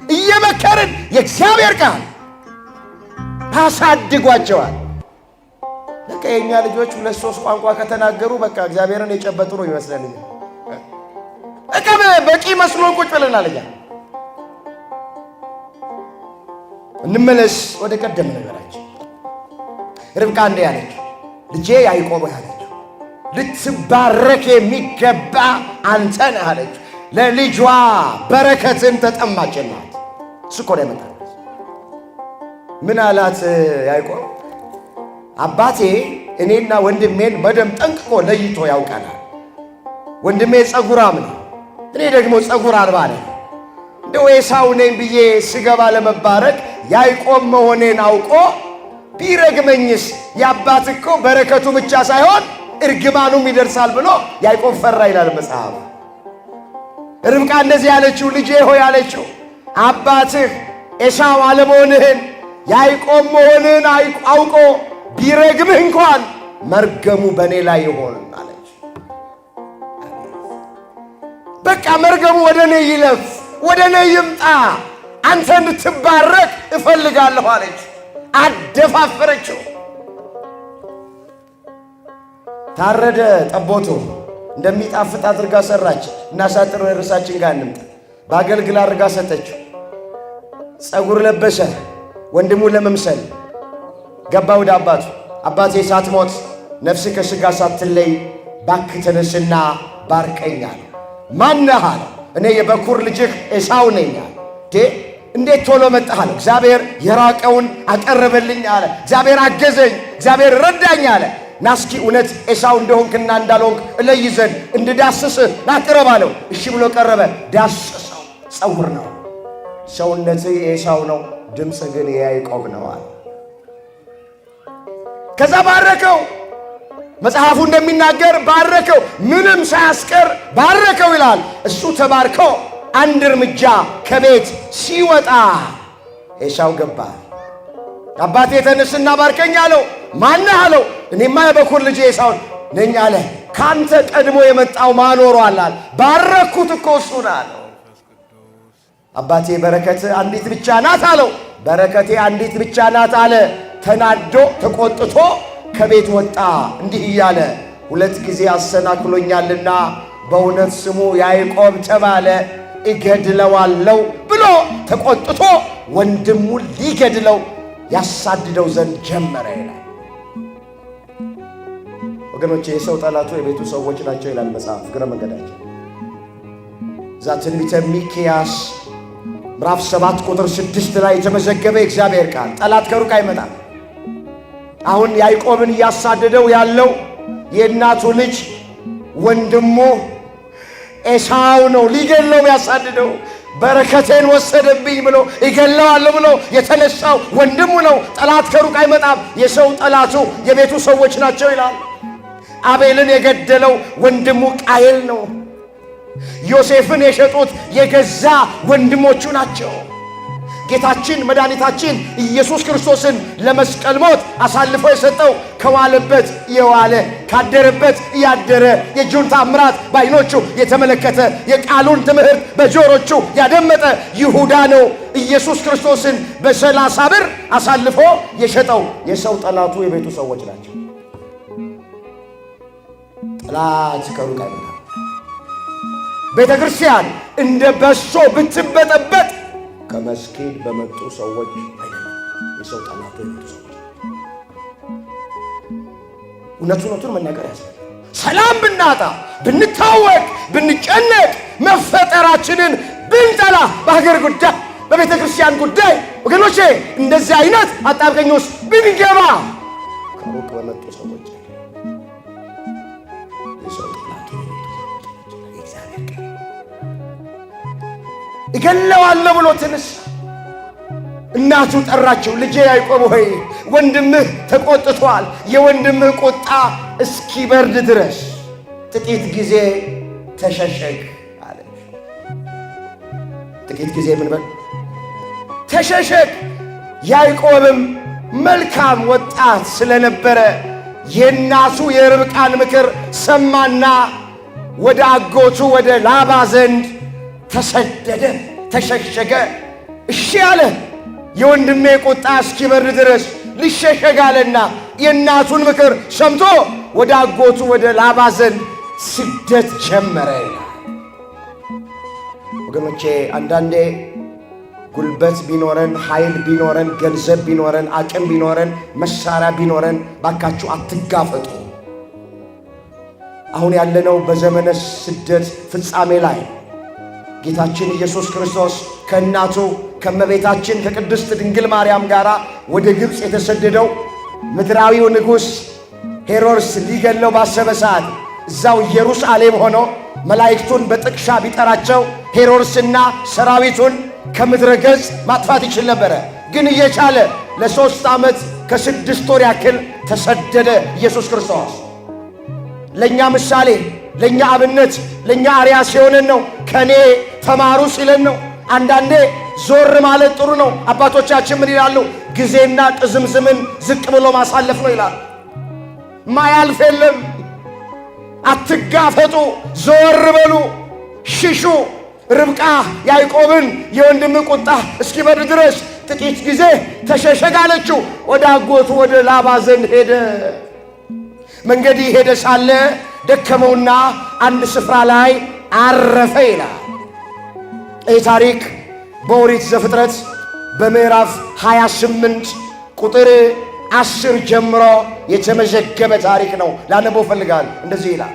እየመከርን የእግዚአብሔር ቃል ታሳድጓቸዋል። በቃ የኛ ልጆች 2-3 ቋንቋ ከተናገሩ በቃ እግዚአብሔርን የጨበጡ ነው ይመስለኛል። በቃ በቂ መስሎን ቁጭ ብለናል። እንመለስ ወደ ቀደም ነገራችን። ርብቃ እንዲህ ያለች፣ ልጄ ያዕቆብ ያለችው ልትባረክ የሚገባ አንተ ነህ አለች። ለልጇ በረከትን ተጠማችናት። እኮ ነው የመጣው። ምን አላት ያዕቆብ? አባቴ እኔና ወንድሜን በደም ጠንቅቆ ለይቶ ያውቀናል። ወንድሜ ጸጉራም ነው፣ እኔ ደግሞ ጸጉር አልባ ነኝ። እንደው ኤሳው ነኝ ብዬ ስገባ ለመባረክ ያዕቆብ መሆኔን አውቆ ቢረግመኝስ የአባት እኮ በረከቱ ብቻ ሳይሆን እርግማኑም ይደርሳል ብሎ ያዕቆብ ፈራ ይላል መጽሐፍ። ርብቃ እንደዚህ ያለችው ልጄ ሆይ አለችው አባትህ ኤሳው አለመሆንህን ያዕቆብ መሆንህን አውቆ ቢረግምህ እንኳን መርገሙ በእኔ ላይ ይሆን አለች። በቃ መርገሙ ወደ እኔ ይለፍ፣ ወደ እኔ ይምጣ፣ አንተ እንድትባረክ እፈልጋለሁ አለች። አደፋፈረችው። ታረደ ጠቦቱ። እንደሚጣፍጥ አድርጋ ሰራች። እናሳጥር ርዕሳችን ጋር እንምጣ። በአገልግል አድርጋ ሰጠችው። ጸጉር ለበሰ። ወንድሙ ለመምሰል ገባ ወደ አባቱ። አባቴ ሳትሞት ነፍስ ከሥጋ ሳትለይ ባክህ ተነስና ባርከኝ አለ። ማነህ አለው። እኔ የበኩር ልጅህ ኤሳው ነኝ አለ። እንዴት ቶሎ መጣህ አለው። እግዚአብሔር የራቀውን አቀረበልኝ አለ። እግዚአብሔር አገዘኝ፣ እግዚአብሔር ረዳኝ አለ። ናስኪ እውነት ኤሳው እንደሆንክና እንዳልሆንክ እለይ ዘንድ እንድዳስስህ ናቅረብ አለው። እሺ ብሎ ቀረበ። ዳስሰው። ጸጉር ነው፣ ሰውነትህ የኤሳው ነው፣ ድምፅ ግን የያዕቆብ ነው አለ። ከዛ ባረከው። መጽሐፉ እንደሚናገር ባረከው፣ ምንም ሳያስቀር ባረከው ይላል። እሱ ተባርኮ አንድ እርምጃ ከቤት ሲወጣ ኤሳው ገባ። አባቴ ተነስና ባርከኝ አለው። ማነህ አለው። እኔማ የበኩር ልጅ ኤሳው ነኝ አለ። ካንተ ቀድሞ የመጣው ማኖሯል አለ። ባረኩት እኮ እሱን አለው። አባቴ በረከት አንዲት ብቻ ናት አለው። በረከቴ አንዲት ብቻ ናት አለ። ተናዶ ተቆጥቶ ከቤት ወጣ እንዲህ እያለ ሁለት ጊዜ አሰናክሎኛልና በእውነት ስሙ ያዕቆብ ተባለ፣ እገድለዋለሁ ብሎ ተቆጥቶ ወንድሙን ሊገድለው ያሳድደው ዘንድ ጀመረ ይላል። ወገኖቼ የሰው ጠላቱ የቤቱ ሰዎች ናቸው ይላል መጽሐፍ። እግረ መንገዳቸው እዛ ትንቢተ ሚክያስ ምዕራፍ 7 ቁጥር 6 ላይ የተመዘገበ የእግዚአብሔር ቃል ጠላት ከሩቅ አይመጣም። አሁን ያዕቆብን እያሳደደው ያለው የእናቱ ልጅ ወንድሙ ኤሳው ነው። ሊገድለው ያሳድደው። በረከቴን ወሰደብኝ ብሎ ይገድለዋለሁ ብሎ የተነሳው ወንድሙ ነው። ጠላት ከሩቅ አይመጣም። የሰው ጠላቱ የቤቱ ሰዎች ናቸው ይላል። አቤልን የገደለው ወንድሙ ቃየል ነው። ዮሴፍን የሸጡት የገዛ ወንድሞቹ ናቸው። ጌታችን መድኃኒታችን ኢየሱስ ክርስቶስን ለመስቀል ሞት አሳልፎ የሰጠው ከዋለበት የዋለ ካደረበት ያደረ የእጁን ታምራት በዓይኖቹ የተመለከተ የቃሉን ትምህርት በጆሮቹ ያደመጠ ይሁዳ ነው። ኢየሱስ ክርስቶስን በ30 ብር አሳልፎ የሸጠው የሰው ጠላቱ የቤቱ ሰዎች ናቸው። ጠላት ከሩቅ አይመጣም። ቤተ ክርስቲያን እንደ በሶ ብትበጠበጥ ከመስጊድ በመጡ ሰዎች አይደለም። የሰው ጠላቱ የቤቱ ሰዎች። እውነቱን መናገር ያስፈልጋል። ሰላም ብናጣ፣ ብንታወቅ፣ ብንጨነቅ፣ መፈጠራችንን ብንጠላ፣ በሀገር ጉዳይ በቤተ ክርስቲያን ጉዳይ ወገኖቼ እንደዚህ አይነት አጣብቀኝ ውስጥ ብንገባ ከሩቅ በመጡ ሰዎች ይገለዋለሁ ብሎ ተነሳ። እናቱ ጠራቸው። ልጄ ያዕቆብ ሆይ ወንድምህ ተቆጥቷል። የወንድምህ ቁጣ እስኪበርድ ድረስ ጥቂት ጊዜ ተሸሸግ አለች። ጥቂት ጊዜ ምን በል ተሸሸግ። ያዕቆብም መልካም ወጣት ስለነበረ የእናቱ የርብቃን ምክር ሰማና ወደ አጎቱ ወደ ላባ ዘንድ ተሰደደ፣ ተሸሸገ። እሺ አለ። የወንድሜ ቁጣ እስኪበርድ ድረስ ልሸሸግ አለና የእናቱን ምክር ሰምቶ ወደ አጎቱ ወደ ላባ ዘንድ ስደት ጀመረ ይላል። ወገኖቼ አንዳንዴ ጉልበት ቢኖረን፣ ኃይል ቢኖረን፣ ገንዘብ ቢኖረን፣ አቅም ቢኖረን፣ መሳሪያ ቢኖረን ባካችሁ አትጋፈጡ። አሁን ያለነው በዘመነ ስደት ፍጻሜ ላይ ጌታችን ኢየሱስ ክርስቶስ ከእናቱ ከእመቤታችን ከቅድስት ድንግል ማርያም ጋር ወደ ግብፅ የተሰደደው ምድራዊው ንጉሥ ሄሮድስ ሊገለው ባሰበ ሰዓት እዛው ኢየሩሳሌም ሆኖ መላእክቱን በጥቅሻ ቢጠራቸው ሄሮድስና ሰራዊቱን ከምድረ ገጽ ማጥፋት ይችል ነበረ። ግን እየቻለ ለ3 ዓመት ከ6 ወር ያክል ተሰደደ። ኢየሱስ ክርስቶስ ለእኛ ምሳሌ፣ ለእኛ አብነት፣ ለእኛ አርያ ሲሆነን ነው። ከኔ ተማሩ ሲለን ነው። አንዳንዴ ዞር ማለት ጥሩ ነው። አባቶቻችን ምን ይላሉ? ጊዜና ቅዝምዝምን ዝቅ ብሎ ማሳለፍ ነው ይላል። ማያልፍ የለም። አትጋፈጡ፣ ዞር በሉ፣ ሽሹ። ርብቃ ያዕቆብን የወንድም ቁጣ እስኪበርድ ድረስ ጥቂት ጊዜ ተሸሸግ አለችው። ወደ አጎቱ ወደ ላባ ዘንድ ሄደ። መንገድ ሄደ ሳለ ደከመውና አንድ ስፍራ ላይ አረፈ ይላል። ይህ ታሪክ በኦሪት ዘፍጥረት በምዕራፍ 28 ቁጥር 10 ጀምሮ የተመዘገበ ታሪክ ነው። ላነበው ፈልጋለሁ። እንደዚህ ይላል።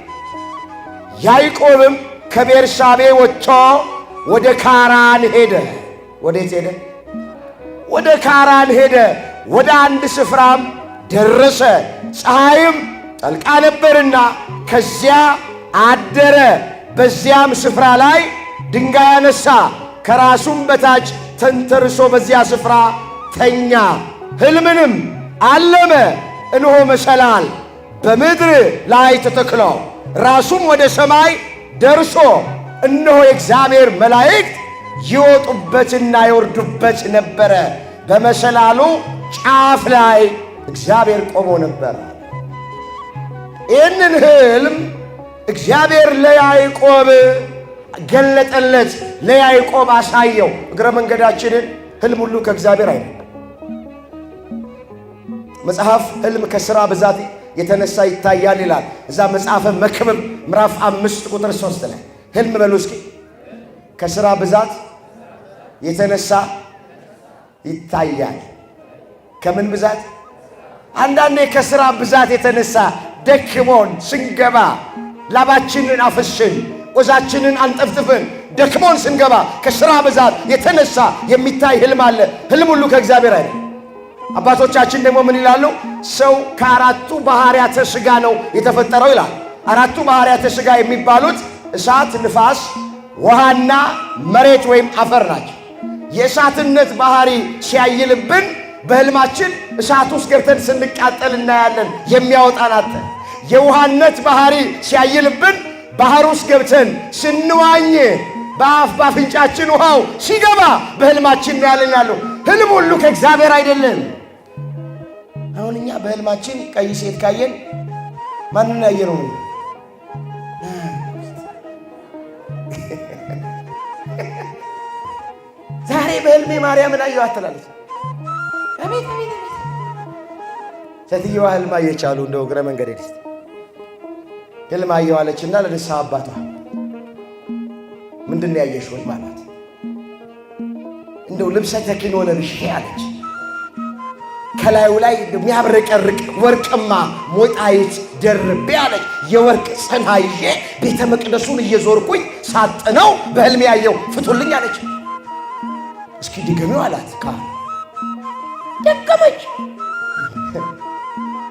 ያዕቆብም ከቤርሳቤ ወጥቶ ወደ ካራን ሄደ። ወዴት ሄደ? ወደ ካራን ሄደ። ወደ አንድ ስፍራም ደረሰ። ፀሐይም ጠልቃ ነበርና ከዚያ አደረ። በዚያም ስፍራ ላይ ድንጋይ አነሳ፣ ከራሱም በታች ተንተርሶ በዚያ ስፍራ ተኛ። ሕልምንም አለመ። እነሆ መሰላል በምድር ላይ ተተክሎ ራሱም ወደ ሰማይ ደርሶ እነሆ የእግዚአብሔር መላእክት ይወጡበትና ይወርዱበት ነበረ። በመሰላሉ ጫፍ ላይ እግዚአብሔር ቆሞ ነበር። ይህንን ሕልም እግዚአብሔር ለያዕቆብ ገለጠለት፣ ለያዕቆብ አሳየው። እግረ መንገዳችንን ሕልም ሁሉ ከእግዚአብሔር አይደለም። መጽሐፍ ሕልም ከሥራ ብዛት የተነሳ ይታያል ይላል። እዛ መጽሐፈ መክብብ ምዕራፍ 5 ቁጥር 3 ላይ ሕልም በሉ እስኪ ከሥራ ብዛት የተነሳ ይታያል። ከምን ብዛት? አንዳንዴ ከሥራ ብዛት የተነሳ ደክሞን ስንገባ ላባችንን አፍስን ወዛችንን አንጠፍጥፍን ደክሞን ስንገባ ከሥራ ብዛት የተነሳ የሚታይ ሕልም አለ። ሕልም ሁሉ ከእግዚአብሔር አይደለም። አባቶቻችን ደግሞ ምን ይላሉ? ሰው ከአራቱ ባህሪያተ ሥጋ ነው የተፈጠረው ይላል። አራቱ ባህሪያተ ሥጋ የሚባሉት እሳት፣ ንፋስ፣ ውሃና መሬት ወይም አፈር ናቸው። የእሳትነት ባህሪ ሲያይልብን በሕልማችን እሳት ውስጥ ገብተን ስንቃጠል እናያለን፣ የሚያወጣን አጥተን። የውሃነት ባህሪ ሲያይልብን ባህር ውስጥ ገብተን ስንዋኝ በአፍንጫችን ውሃው ሲገባ በሕልማችን እናያለን አሉ። ሕልም ሁሉ ከእግዚአብሔር አይደለም። አሁን እኛ በሕልማችን ቀይ ሴት ካየን ማንን ያየነው ነው? ዛሬ በሕልሜ ማርያምን አየኋት ትላለች። አቤት አቤት አቤት! ሴትየዋ ሕልም አየች አሉ። እንደው እግረ መንገድ ሄደች ሕልም አየሁ አለችና ለንስሐ አባቷ ምንድን ነው ያየሽው ሕልም አሏት። እንደው ልብሰ ተክህኖ ለብሼ አለች። ከላዩ ላይ የሚያብረቀርቅ ወርቅማ ሞጣይት ደርቤ አለች። የወርቅ ጽና ይዤ ቤተ መቅደሱን እየዞርኩኝ ሳጥነው በሕልሜ ያየው ፍቱልኝ አለች። እስኪ ድገሚው አላት። ደገመች።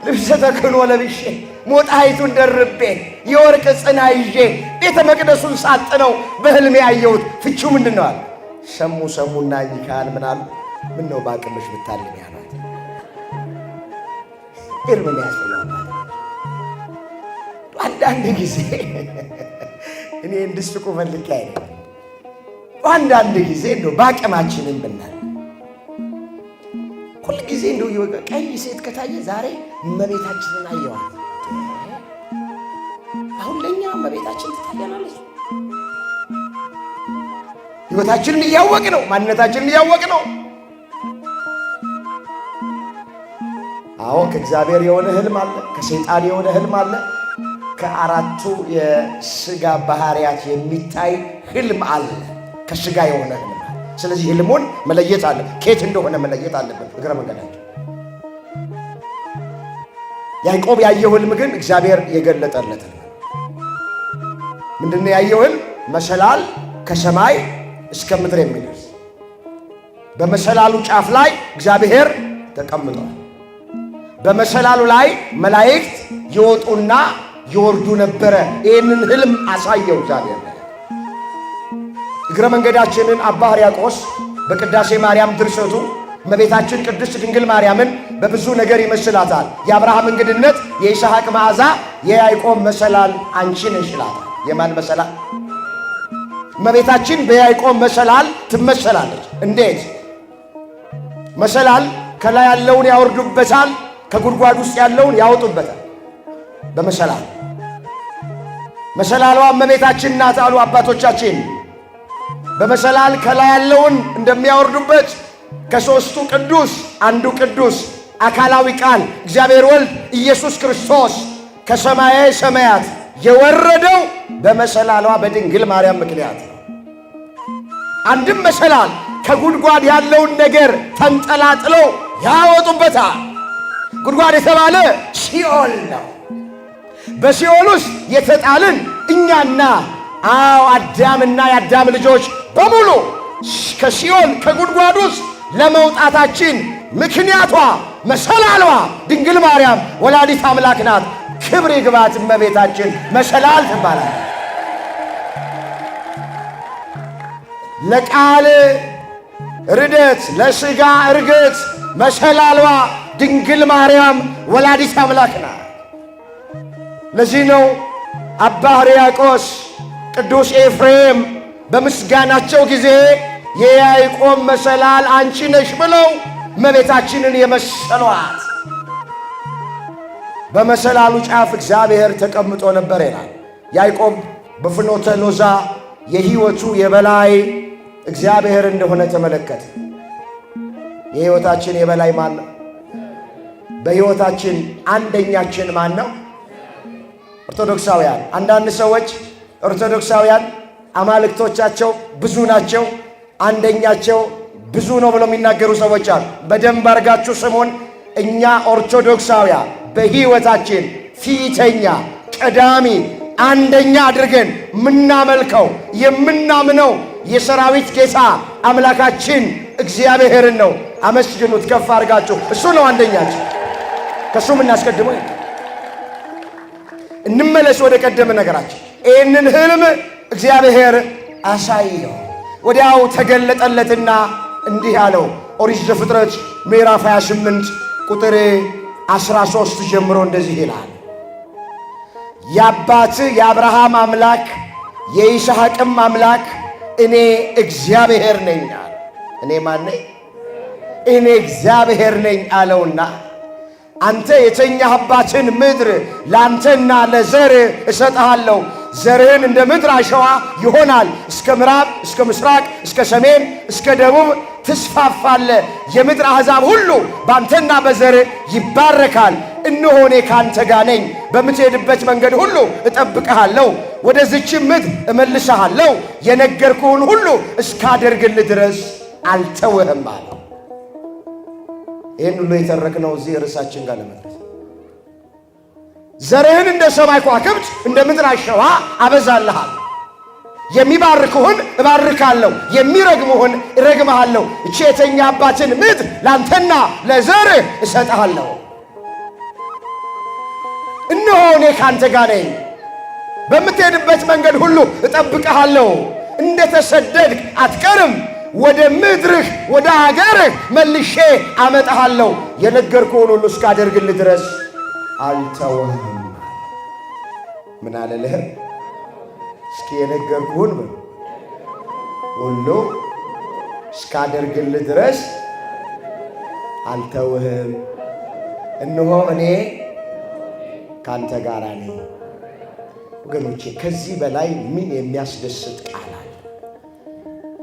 ልብሰ ተክህኖ ለብሼ ሞጣይቱን ደርቤ የወርቅ ጽና ይዤ ቤተ መቅደሱን ሳጥነው በሕልሜ ያየሁት ፍቺው ምንድን ነው አለ። ሰሙና እንጂ ካህን ምን አሉ? ምን ነው ባቅምሽ ብታልኝ ያሏት። ሕልም ያስፈላል። አንዳንድ ጊዜ እኔ እንድስቁ ፈልጌ አይደለም። አንዳንድ ጊዜ እንደው ባቅማችንን ብናል ሁል ጊዜ እንደው ቀይ ሴት ከታየ ዛሬ እመቤታችንን አየዋት። አሁን ለእኛ እመቤታችን ትታየናለች። ሕይወታችንን እያወቅ ነው፣ ማንነታችንን እያወቅ ነው። አዎ ከእግዚአብሔር የሆነ ሕልም አለ፣ ከሰይጣን የሆነ ሕልም አለ፣ ከአራቱ የሥጋ ባህሪያት የሚታይ ሕልም አለ፣ ከሥጋ የሆነ ሕልም አለ። ስለዚህ ሕልሙን መለየት አለ፣ ከየት እንደሆነ መለየት አለበት። እግረ መንገዳችን ያዕቆብ ያየው ሕልም ግን እግዚአብሔር የገለጠለት ሕልም ምንድነው? ያየው ሕልም መሰላል ከሰማይ እስከ ምድር የሚደርስ በመሰላሉ ጫፍ ላይ እግዚአብሔር ተቀምጧል። በመሰላሉ ላይ መላእክት ይወጡና ይወርዱ ነበረ። ይህንን ሕልም አሳየው እግዚአብሔር። እግረ መንገዳችንን አባ ሕርያቆስ በቅዳሴ ማርያም ድርሰቱ እመቤታችን ቅድስት ድንግል ማርያምን በብዙ ነገር ይመስላታል። የአብርሃም እንግድነት፣ የይስሐቅ መዓዛ፣ የያዕቆብ መሰላል አንቺ ነሽ ይላታል። የማን መሰላል? እመቤታችን በያዕቆብ መሰላል ትመሰላለች። እንዴት? መሰላል ከላይ ያለውን ያወርዱበታል፣ ከጉድጓድ ውስጥ ያለውን ያወጡበታል። በመሰላል መሰላሏ እመቤታችን ናት አሉ አባቶቻችን። በመሰላል ከላይ ያለውን እንደሚያወርዱበት ከሦስቱ ቅዱስ አንዱ ቅዱስ አካላዊ ቃል እግዚአብሔር ወልድ ኢየሱስ ክርስቶስ ከሰማየ ሰማያት የወረደው በመሰላሏ በድንግል ማርያም ምክንያት ነው። አንድም መሰላል ከጉድጓድ ያለውን ነገር ተንጠላጥለው ያወጡበታል። ጉድጓድ የተባለ ሲኦል ነው። በሲኦል ውስጥ የተጣልን እኛና አዳምና የአዳም ልጆች በሙሉ ከሲኦል ከጉድጓድ ውስጥ ለመውጣታችን ምክንያቷ መሰላሏ ድንግል ማርያም ወላዲት አምላክ ናት። ክብር ይግባት እመቤታችን መሰላል ትባላለች። ለቃል ርደት ለሥጋ እርገት መሰላሏ ድንግል ማርያም ወላዲት አምላክ ናት። ለዚህ ነው አባ ሕርያቆስ ቅዱስ ኤፍሬም በምስጋናቸው ጊዜ የያዕቆብ መሰላል አንቺ ነሽ ብለው እመቤታችንን የመሰሏት። በመሰላሉ ጫፍ እግዚአብሔር ተቀምጦ ነበር ይላል ያዕቆብ በፍኖተ ሎዛ የሕይወቱ የበላይ እግዚአብሔር እንደሆነ ተመለከተ። የሕይወታችን የበላይ ማን ነው? በሕይወታችን አንደኛችን ማን ነው? ኦርቶዶክሳውያን። አንዳንድ ሰዎች ኦርቶዶክሳውያን አማልክቶቻቸው ብዙ ናቸው፣ አንደኛቸው ብዙ ነው ብለው የሚናገሩ ሰዎች አሉ። በደንብ አድርጋችሁ ስሙን። እኛ ኦርቶዶክሳውያን በሕይወታችን ፊተኛ፣ ቀዳሚ፣ አንደኛ አድርገን የምናመልከው የምናምነው የሰራዊት ጌታ አምላካችን እግዚአብሔርን ነው። አመስግኑት ከፍ አድርጋችሁ። እሱ ነው አንደኛችን። ከእሱ የምናስቀድመው እንመለስ ወደ ቀደመ ነገራችን። ይህንን ሕልም እግዚአብሔር አሳየው። ወዲያው ተገለጠለትና እንዲህ አለው። ኦሪት ዘፍጥረት ምዕራፍ 28 ቁጥር 13 ጀምሮ እንደዚህ ይላል። የአባትህ የአብርሃም አምላክ የይስሐቅም አምላክ እኔ እግዚአብሔር ነኝ አለ። እኔ ማን ነኝ? እኔ እግዚአብሔር ነኝ አለውና አንተ የተኛህባትን ምድር ላንተና ለዘር እሰጥሃለሁ። ዘርህን እንደ ምድር አሸዋ ይሆናል። እስከ ምዕራብ፣ እስከ ምስራቅ፣ እስከ ሰሜን፣ እስከ ደቡብ ትስፋፋለ። የምድር አሕዛብ ሁሉ ባንተና በዘርህ ይባረካል። እነሆ እኔ ካንተ ጋር ነኝ። በምትሄድበት መንገድ ሁሉ እጠብቅሃለሁ፣ ወደዚችም ምድር እመልስሃለሁ። የነገርኩህን ሁሉ እስካደርግልህ ድረስ አልተውህም አለው። ይህን ሁሉ የተረክነው እዚህ ርዕሳችን ጋር ለመድረስ ዘርህን እንደ ሰማይ ከዋክብት እንደ ምድር አሸዋ አበዛልሃል። የሚባርኩህን እባርካለሁ፣ የሚረግሙህን እረግምሃለሁ። እቺ የተኛህባትን ምድር ላንተና ለዘርህ እሰጥሃለሁ። እነሆ እኔ ካንተ ጋር ነኝ፣ በምትሄድበት መንገድ ሁሉ እጠብቅሃለሁ። እንደ ተሰደድክ አትቀርም፣ ወደ ምድርህ ወደ አገርህ መልሼ አመጣሃለሁ። የነገርኩህን ሁሉ እስካደርግልህ ድረስ አልተውህም። ምን አለልህም? እስኪ የነገርኩህን ሁሉ እስካደርግልህ ድረስ አልተውህም። እነሆ እኔ ካንተ ጋር ነኝ። ወገኖቼ ከዚህ በላይ ምን የሚያስደስት ቃል አለ?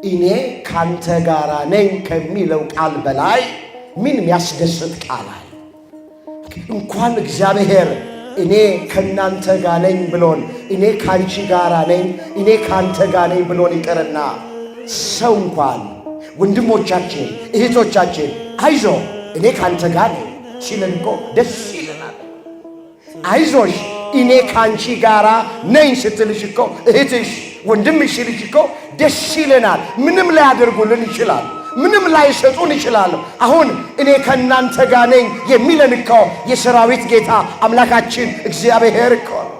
እኔ ካንተ ጋር ነኝ ከሚለው ቃል በላይ ምን የሚያስደስት ቃል አለ? እንኳን እግዚአብሔር እኔ ከናንተ ጋር ነኝ ብሎን፣ እኔ ካንቺ ጋር ነኝ፣ እኔ ካንተ ጋር ነኝ ብሎን ይቀርና ሰው እንኳን ወንድሞቻችን እህቶቻችን አይዞ እኔ ካንተ ጋር ነኝ ሲለን እኮ ደስ ይለናል። አይዞሽ እኔ ካንቺ ጋራ ነኝ ስትልሽ እኮ እህትሽ ወንድምሽ ሲልሽ እኮ ደስ ይለናል። ምንም ላያደርጉልን ይችላል፣ ምንም ላይሰጡን ይችላል። አሁን እኔ ከናንተ ጋር ነኝ የሚለን እኮ የሰራዊት ጌታ አምላካችን እግዚአብሔር እኮ ነው።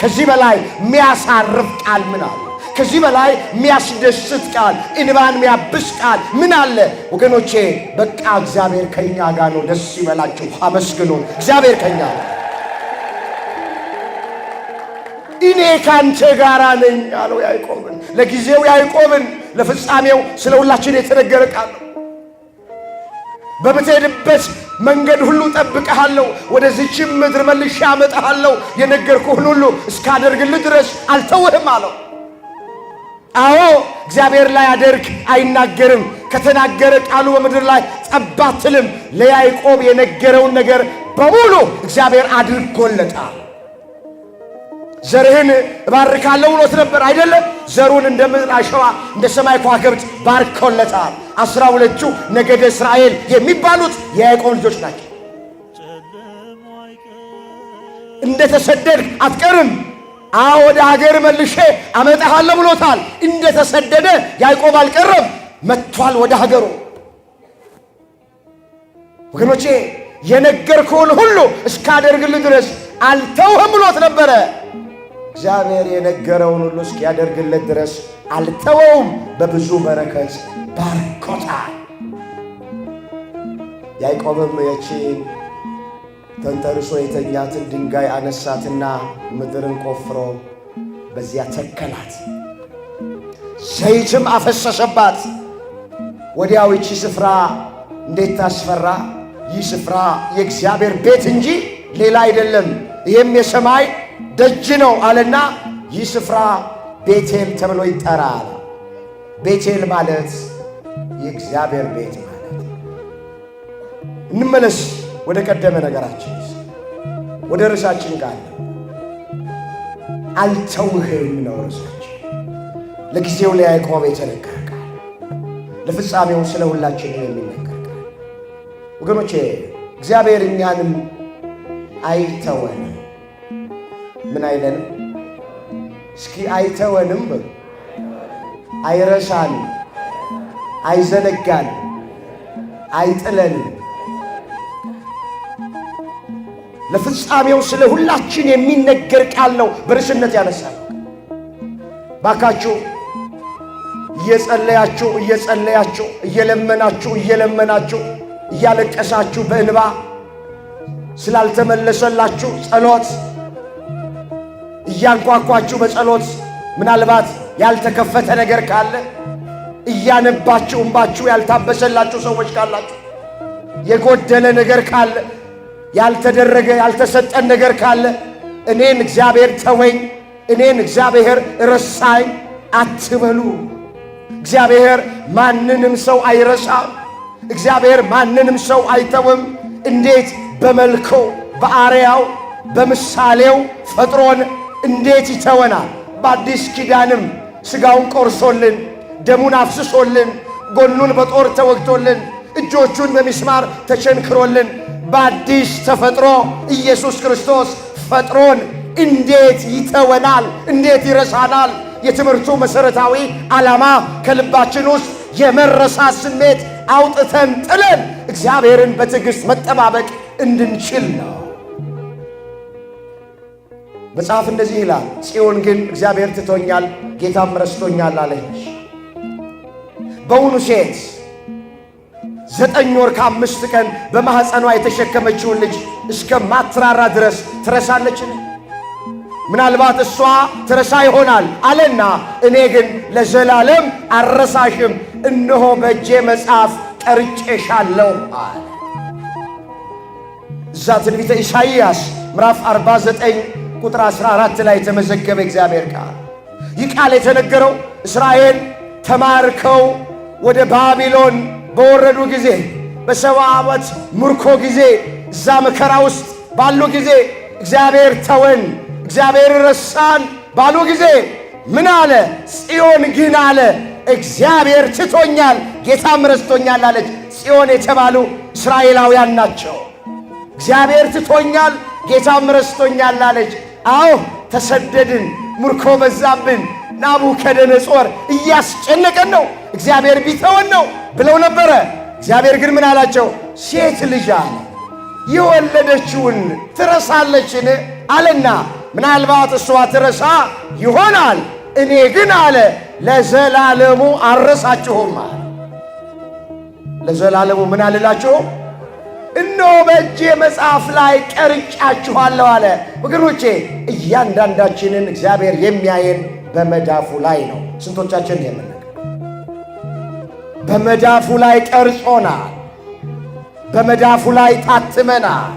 ከዚህ በላይ የሚያሳርፍ ቃል ምን አለ? ከዚህ በላይ የሚያስደስት ቃል፣ እንባን የሚያብስ ቃል ምን አለ ወገኖቼ? በቃ እግዚአብሔር ከኛ ጋር ነው። ደስ ይበላችሁ፣ አመስግኑ። እግዚአብሔር ከኛ ነው። እኔ ካንተ ጋር ነኝ አለው ያዕቆብን። ለጊዜው ያዕቆብን፣ ለፍጻሜው ስለ ሁላችን የተነገረ ቃል ነው። በምትሄድበት መንገድ ሁሉ ጠብቀሃለሁ፣ ወደዚህችም ምድር መልሼ አመጣሃለሁ፣ የነገርኩህን ሁሉ እስካደርግልህ ድረስ አልተውህም አለው። አዎ እግዚአብሔር ላይ ያደርግ አይናገርም። ከተናገረ ቃሉ በምድር ላይ ጠብ አትልም። ለያዕቆብ የነገረውን ነገር በሙሉ እግዚአብሔር አድርጎለታል። ዘርህን እባርካለሁ ብሎት ነበር አይደለም? ዘሩን እንደ ምድር አሸዋ እንደ ሰማይ ከዋክብት ባርኮለታል። 12ቱ ነገደ እስራኤል የሚባሉት የያዕቆብ ልጆች ናቸው። እንደ ተሰደድክ አትቀርም፣ ወደ ሀገር መልሼ አመጣሃለሁ ብሎታል። እንደ ተሰደደ ያዕቆብ አልቀረም፣ መጥቷል ወደ ሀገሩ። ወገኖቼ የነገርኩህን ሁሉ እስካደርግልህ ድረስ አልተውህም ብሎት ነበረ። እግዚአብሔር የነገረውን ሁሉ እስኪያደርግለት ድረስ አልተወውም። በብዙ በረከት ባርኮታል። ያዕቆብም ያቺን ተንተርሶ የተኛትን ድንጋይ አነሳትና ምድርን ቆፍሮ በዚያ ተከላት፣ ዘይትም አፈሰሰባት። ወዲያው ይቺ ስፍራ እንዴት ታስፈራ! ይህ ስፍራ የእግዚአብሔር ቤት እንጂ ሌላ አይደለም፣ ይህም የሰማይ ደጅ ነው አለና ይህ ስፍራ ቤቴል ተብሎ ይጠራል። ቤቴል ማለት የእግዚአብሔር ቤት ማለት። እንመለስ ወደ ቀደመ ነገራችን፣ ወደ ርዕሳችን ጋር። አልተውህም ነው ርዕሳችን። ለጊዜው ለያዕቆብ የተነገረ ቃል፣ ለፍጻሜው ስለ ሁላችን የሚነገር ቃል። ወገኖቼ እግዚአብሔር እኛንም አይተወንም። ምን አይለንም? እስኪ አይተወንም በሉ። አይረሳንም፣ አይዘነጋንም፣ አይጥለንም። ለፍጻሜው ስለ ሁላችን የሚነገር ቃል ነው በርዕስነት ያነሳል። ባካችሁ እየጸለያችሁ እየለመናችሁ እያለቀሳችሁ በእንባ ስላልተመለሰላችሁ ጸሎት እያንኳኳችሁ በጸሎት ምናልባት ያልተከፈተ ነገር ካለ እያነባችሁ እንባችሁ ያልታበሰላችሁ ሰዎች ካላችሁ፣ የጎደለ ነገር ካለ፣ ያልተደረገ ያልተሰጠን ነገር ካለ እኔን እግዚአብሔር ተወኝ፣ እኔን እግዚአብሔር ረሳኝ አትበሉ። እግዚአብሔር ማንንም ሰው አይረሳም። እግዚአብሔር ማንንም ሰው አይተውም። እንዴት በመልኩ በአርአያው በምሳሌው ፈጥሮን እንዴት ይተወናል? በአዲስ ኪዳንም ሥጋውን ቆርሶልን ደሙን አፍስሶልን ጎኑን በጦር ተወግቶልን እጆቹን በሚስማር ተቸንክሮልን በአዲስ ተፈጥሮ ኢየሱስ ክርስቶስ ፈጥሮን እንዴት ይተወናል? እንዴት ይረሳናል? የትምህርቱ መሠረታዊ ዓላማ ከልባችን ውስጥ የመረሳት ስሜት አውጥተን ጥለን እግዚአብሔርን በትዕግሥት መጠባበቅ እንድንችል ነው። መጽሐፍ እንደዚህ ይላል፣ ጽዮን ግን እግዚአብሔር ትቶኛል ጌታም ረስቶኛል አለች። በውኑ ሴት 9 ወር ከ5 ቀን በማኅፀኗ የተሸከመችውን ልጅ እስከማትራራ ድረስ ትረሳለችን? ምናልባት እሷ ትረሳ ይሆናል አለና እኔ ግን ለዘላለም አልረሳሽም፣ እነሆ በእጄ መጽሐፍ ቀርጬሻለሁ አለ። እዛ ትንቢተ ኢሳይያስ ምዕራፍ 49 ቁጥር 14 ላይ የተመዘገበ እግዚአብሔር ቃል። ይህ ቃል የተነገረው እስራኤል ተማርከው ወደ ባቢሎን በወረዱ ጊዜ፣ በ70 ዓመት ምርኮ ጊዜ፣ እዛ መከራ ውስጥ ባሉ ጊዜ እግዚአብሔር ተወን፣ እግዚአብሔር ረሳን ባሉ ጊዜ ምን አለ? ጽዮን ግን አለ እግዚአብሔር ትቶኛል ጌታም ረስቶኛል አለች። ጽዮን የተባሉ እስራኤላውያን ናቸው። እግዚአብሔር ትቶኛል ጌታም ረስቶኛል አለች። አዎ ተሰደድን፣ ምርኮ በዛብን፣ ናቡከደነጾር እያስጨነቀን ነው፣ እግዚአብሔር ቢተወን ነው ብለው ነበረ። እግዚአብሔር ግን ምን አላቸው? ሴት ልጅ አለ የወለደችውን ትረሳለችን አለና ምናልባት እሷ ትረሳ ይሆናል፣ እኔ ግን አለ ለዘላለሙ አልረሳችሁም አለ። ለዘላለሙ ምን አልላችሁም? እነሆ በእጄ መጽሐፍ ላይ ቀርጫችኋለሁ አለ። ወገኖቼ እያንዳንዳችንን እግዚአብሔር የሚያየን በመዳፉ ላይ ነው። ስንቶቻችን የምንነግር በመዳፉ ላይ ቀርጾናል። በመዳፉ ላይ ታትመናል።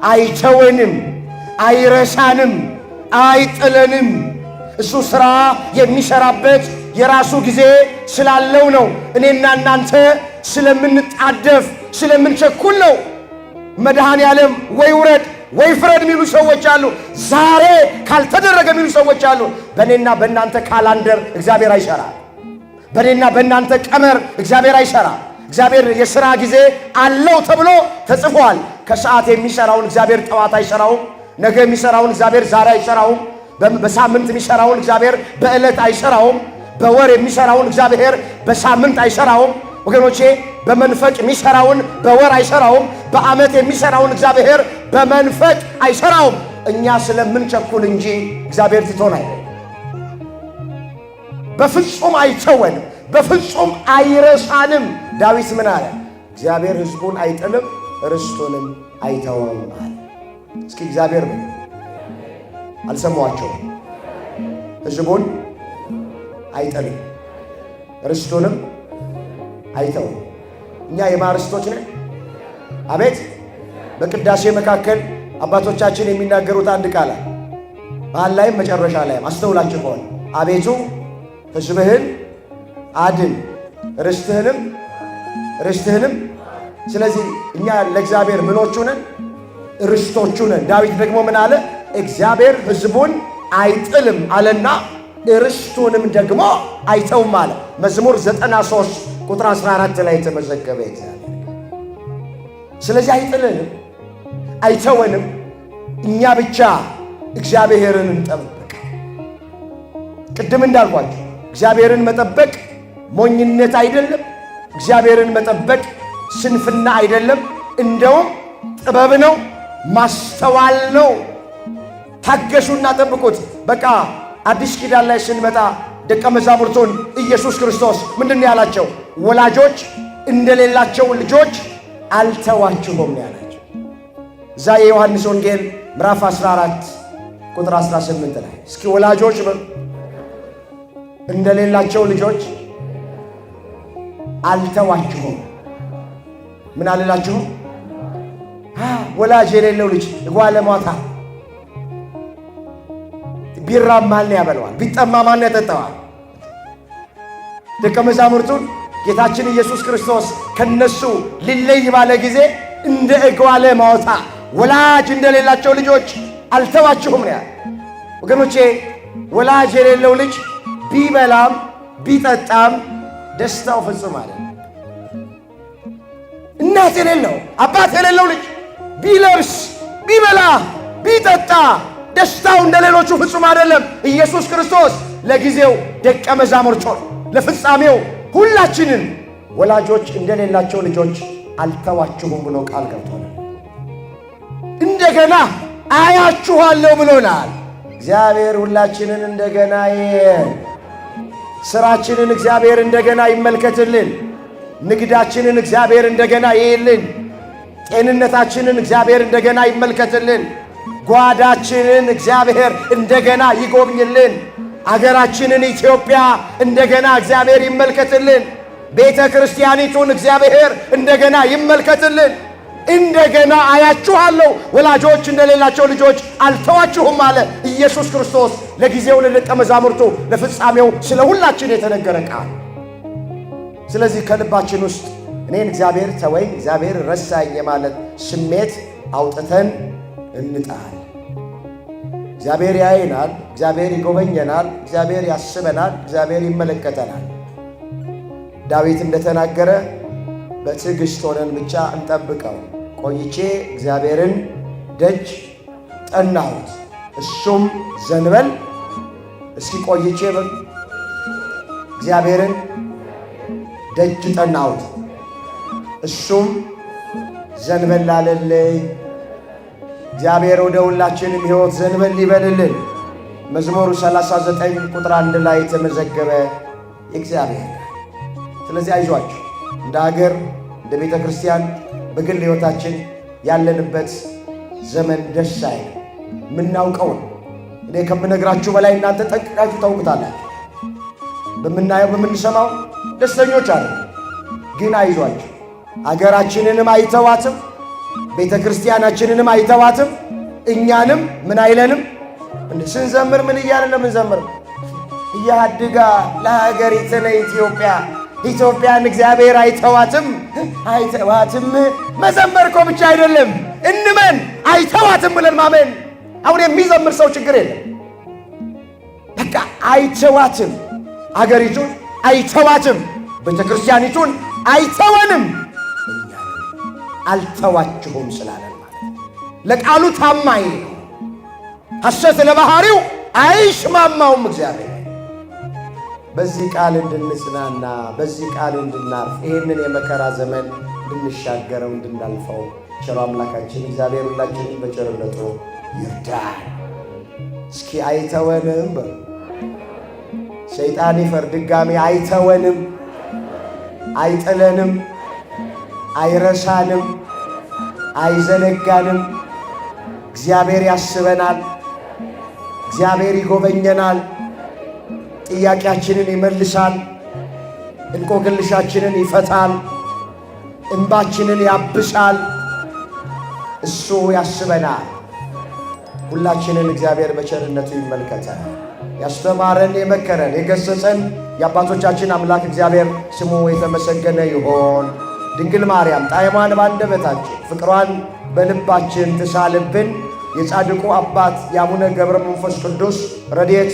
አይተወንም፣ አይረሳንም፣ አይጥለንም። እሱ ሥራ የሚሠራበት የራሱ ጊዜ ስላለው ነው። እኔና እናንተ ስለምንጣደፍ ስለምንቸኩል ነው። መድኃኔ ዓለም ወይ ውረድ ወይ ፍረድ የሚሉ ሰዎች አሉ። ዛሬ ካልተደረገ የሚሉ ሰዎች አሉ። በእኔና በእናንተ ካላንደር እግዚአብሔር አይሠራም። በእኔና በእናንተ ቀመር እግዚአብሔር አይሠራም። እግዚአብሔር የሥራ ጊዜ አለው ተብሎ ተጽፏል። ከሰዓት የሚሠራውን እግዚአብሔር ጠዋት አይሠራውም። ነገ የሚሠራውን እግዚአብሔር ዛሬ አይሠራውም። በሳምንት የሚሠራውን እግዚአብሔር በዕለት አይሠራውም። በወር የሚሠራውን እግዚአብሔር በሳምንት አይሠራውም። ወገኖቼ በመንፈቅ የሚሠራውን በወር አይሠራውም። በዓመት የሚሠራውን እግዚአብሔር በመንፈቅ አይሠራውም። እኛ ስለምንቸኩል እንጂ እግዚአብሔር ትቶን አይደለም። በፍጹም አይተወንም፣ በፍጹም አይረሳንም። ዳዊት ምን አለ? እግዚአብሔር ሕዝቡን አይጥልም ርስቱንም አይተወም አለ። እስኪ እግዚአብሔር ምን አልሰማኋቸውም? ሕዝቡን አይጥልም ርስቱንም አይተውም። እኛ የማርስቶች ነን። አቤት! በቅዳሴ መካከል አባቶቻችን የሚናገሩት አንድ ቃል መሃል ላይም መጨረሻ ላይም አስተውላችሁ ከሆነ አቤቱ ሕዝብህን አድን ርስትህንም። ስለዚህ እኛ ለእግዚአብሔር ምኖቹ ነን? ርስቶቹ ነን። ዳዊት ደግሞ ምን አለ? እግዚአብሔር ሕዝቡን አይጥልም አለና ርስቱንም ደግሞ አይተውም አለ። መዝሙር 93 ቁጥር 14 ላይ የተመዘገበ እግዚአብሔር። ስለዚህ አይጥልንም፣ አይተወንም። እኛ ብቻ እግዚአብሔርን እንጠብቅ። ቅድም እንዳልኳችሁ እግዚአብሔርን መጠበቅ ሞኝነት አይደለም። እግዚአብሔርን መጠበቅ ስንፍና አይደለም። እንደውም ጥበብ ነው፣ ማስተዋል ነው። ታገሱና ጠብቁት። በቃ አዲስ ኪዳን ላይ ስንመጣ ደቀ መዛሙርቱን ኢየሱስ ክርስቶስ ምንድን ነው ያላቸው? ወላጆች እንደሌላቸው ልጆች አልተዋችሁም ነው ያላቸው። እዛ የዮሐንስ ወንጌል ምዕራፍ 14 ቁጥር 18 ላይ እስኪ ወላጆች እንደሌላቸው ልጆች አልተዋችሁም። ምን አልላችሁም? ወላጅ የሌለው ልጅ ጓለማታ ቢራብ ማን ያበለዋል? ቢጠማ ማን ያጠጣዋል? ደቀ መዛሙርቱን ጌታችን ኢየሱስ ክርስቶስ ከነሱ ሊለይ ባለ ጊዜ እንደ እጓለ ማውታ ወላጅ እንደሌላቸው ልጆች አልተዋችሁም ነው ያለ። ወገኖቼ ወላጅ የሌለው ልጅ ቢበላም ቢጠጣም ደስታው ፍጹም አይደለም። እናት የሌለው አባት የሌለው ልጅ ቢለብስ ቢበላ ቢጠጣ ደስታው እንደሌሎቹ ፍጹም አይደለም። ኢየሱስ ክርስቶስ ለጊዜው ደቀ መዛሙርቱን ለፍጻሜው ሁላችንን ወላጆች እንደሌላቸው ልጆች አልተዋችሁም ብሎ ቃል ገብቶናል። እንደገና አያችኋለሁ ብሎናል። እግዚአብሔር ሁላችንን እንደገና ስራችንን እግዚአብሔር እንደገና ይመልከትልን። ንግዳችንን እግዚአብሔር እንደገና ይይልን። ጤንነታችንን እግዚአብሔር እንደገና ይመልከትልን። ጓዳችንን እግዚአብሔር እንደገና ይጎብኝልን። አገራችንን ኢትዮጵያ እንደገና እግዚአብሔር ይመልከትልን። ቤተ ክርስቲያኒቱን እግዚአብሔር እንደገና ይመልከትልን። እንደገና አያችኋለሁ፣ ወላጆች እንደሌላቸው ልጆች አልተዋችሁም አለ ኢየሱስ ክርስቶስ ለጊዜው ለደቀ መዛሙርቱ፣ ለፍጻሜው ስለ ሁላችን የተነገረ ቃል። ስለዚህ ከልባችን ውስጥ እኔን እግዚአብሔር ተወኝ፣ እግዚአብሔር ረሳኝ የማለት ስሜት አውጥተን እንጣል። እግዚአብሔር ያየናል፣ እግዚአብሔር ይጎበኘናል፣ እግዚአብሔር ያስበናል፣ እግዚአብሔር ይመለከተናል። ዳዊት እንደተናገረ በትዕግሥት ሆነን ብቻ እንጠብቀው። ቆይቼ እግዚአብሔርን ደጅ ጠናሁት እሱም ዘንበል። እስኪ ቆይቼ እግዚአብሔርን ደጅ ጠናሁት እሱም ዘንበል አለልኝ። እግዚአብሔር ወደ ሁላችንም ሕይወት ዘንበል ይበልልን። መዝሙር 39 ቁጥር 1 ላይ የተመዘገበ የእግዚአብሔር። ስለዚህ አይዟችሁ፣ እንደ ሀገር፣ እንደ ቤተ ክርስቲያን፣ በግል ሕይወታችን ያለንበት ዘመን ደስ አይል። የምናውቀው እኔ ከምነግራችሁ በላይ እናንተ ጠንቅቃችሁ ታውቁታላችሁ። በምናየው በምንሰማው ደስተኞች አለ። ግን አይዟችሁ፣ አገራችንንም አይተዋትም፣ ቤተ ክርስቲያናችንንም አይተዋትም፣ እኛንም ምን አይለንም። ስንዘምር ምን እያልን ነው የምንዘምር? እያድጋ ለሀገሪትነ ኢትዮጵያ፣ ኢትዮጵያን እግዚአብሔር አይተዋትም አይተዋትም። መዘመር እኮ ብቻ አይደለም፣ እንመን አይተዋትም ብለን ማመን። አሁን የሚዘምር ሰው ችግር የለም። በቃ አይተዋትም፣ አገሪቱን አይተዋትም፣ ቤተ ክርስቲያኒቱን አይተወንም፣ እኛንም አልተዋችሁም ስላለን ማለት ለቃሉ ታማኝ ነው። ሐሰት ለባህሪው አይሽማማውም እግዚአብሔር። በዚህ ቃል እንድንጽናና፣ በዚህ ቃል እንድናርፍ፣ ይህንን የመከራ ዘመን እንድንሻገረው እንድናልፈው ቸሮ አምላካችን እግዚአብሔር ሁላችንን በቸርነቱ ይርዳል። እስኪ አይተወንም በሉ። ሰይጣን ይፈር ድጋሜ አይተወንም፣ አይጥለንም፣ አይረሳንም፣ አይዘነጋንም። እግዚአብሔር ያስበናል፣ እግዚአብሔር ይጎበኘናል፣ ጥያቄያችንን ይመልሳል፣ እንቆቅልሻችንን ይፈታል፣ እንባችንን ያብሳል። እሱ ያስበናል። ሁላችንን እግዚአብሔር በቸርነቱ ይመልከተን። ያስተማረን፣ የመከረን፣ የገሰጸን የአባቶቻችን አምላክ እግዚአብሔር ስሙ የተመሰገነ ይሆን። ድንግል ማርያም ጣዕሟን ባንደበታችን ፍቅሯን በልባችን ትሳልብን። የጻድቁ አባት የአቡነ ገብረ መንፈስ ቅዱስ ረድኤት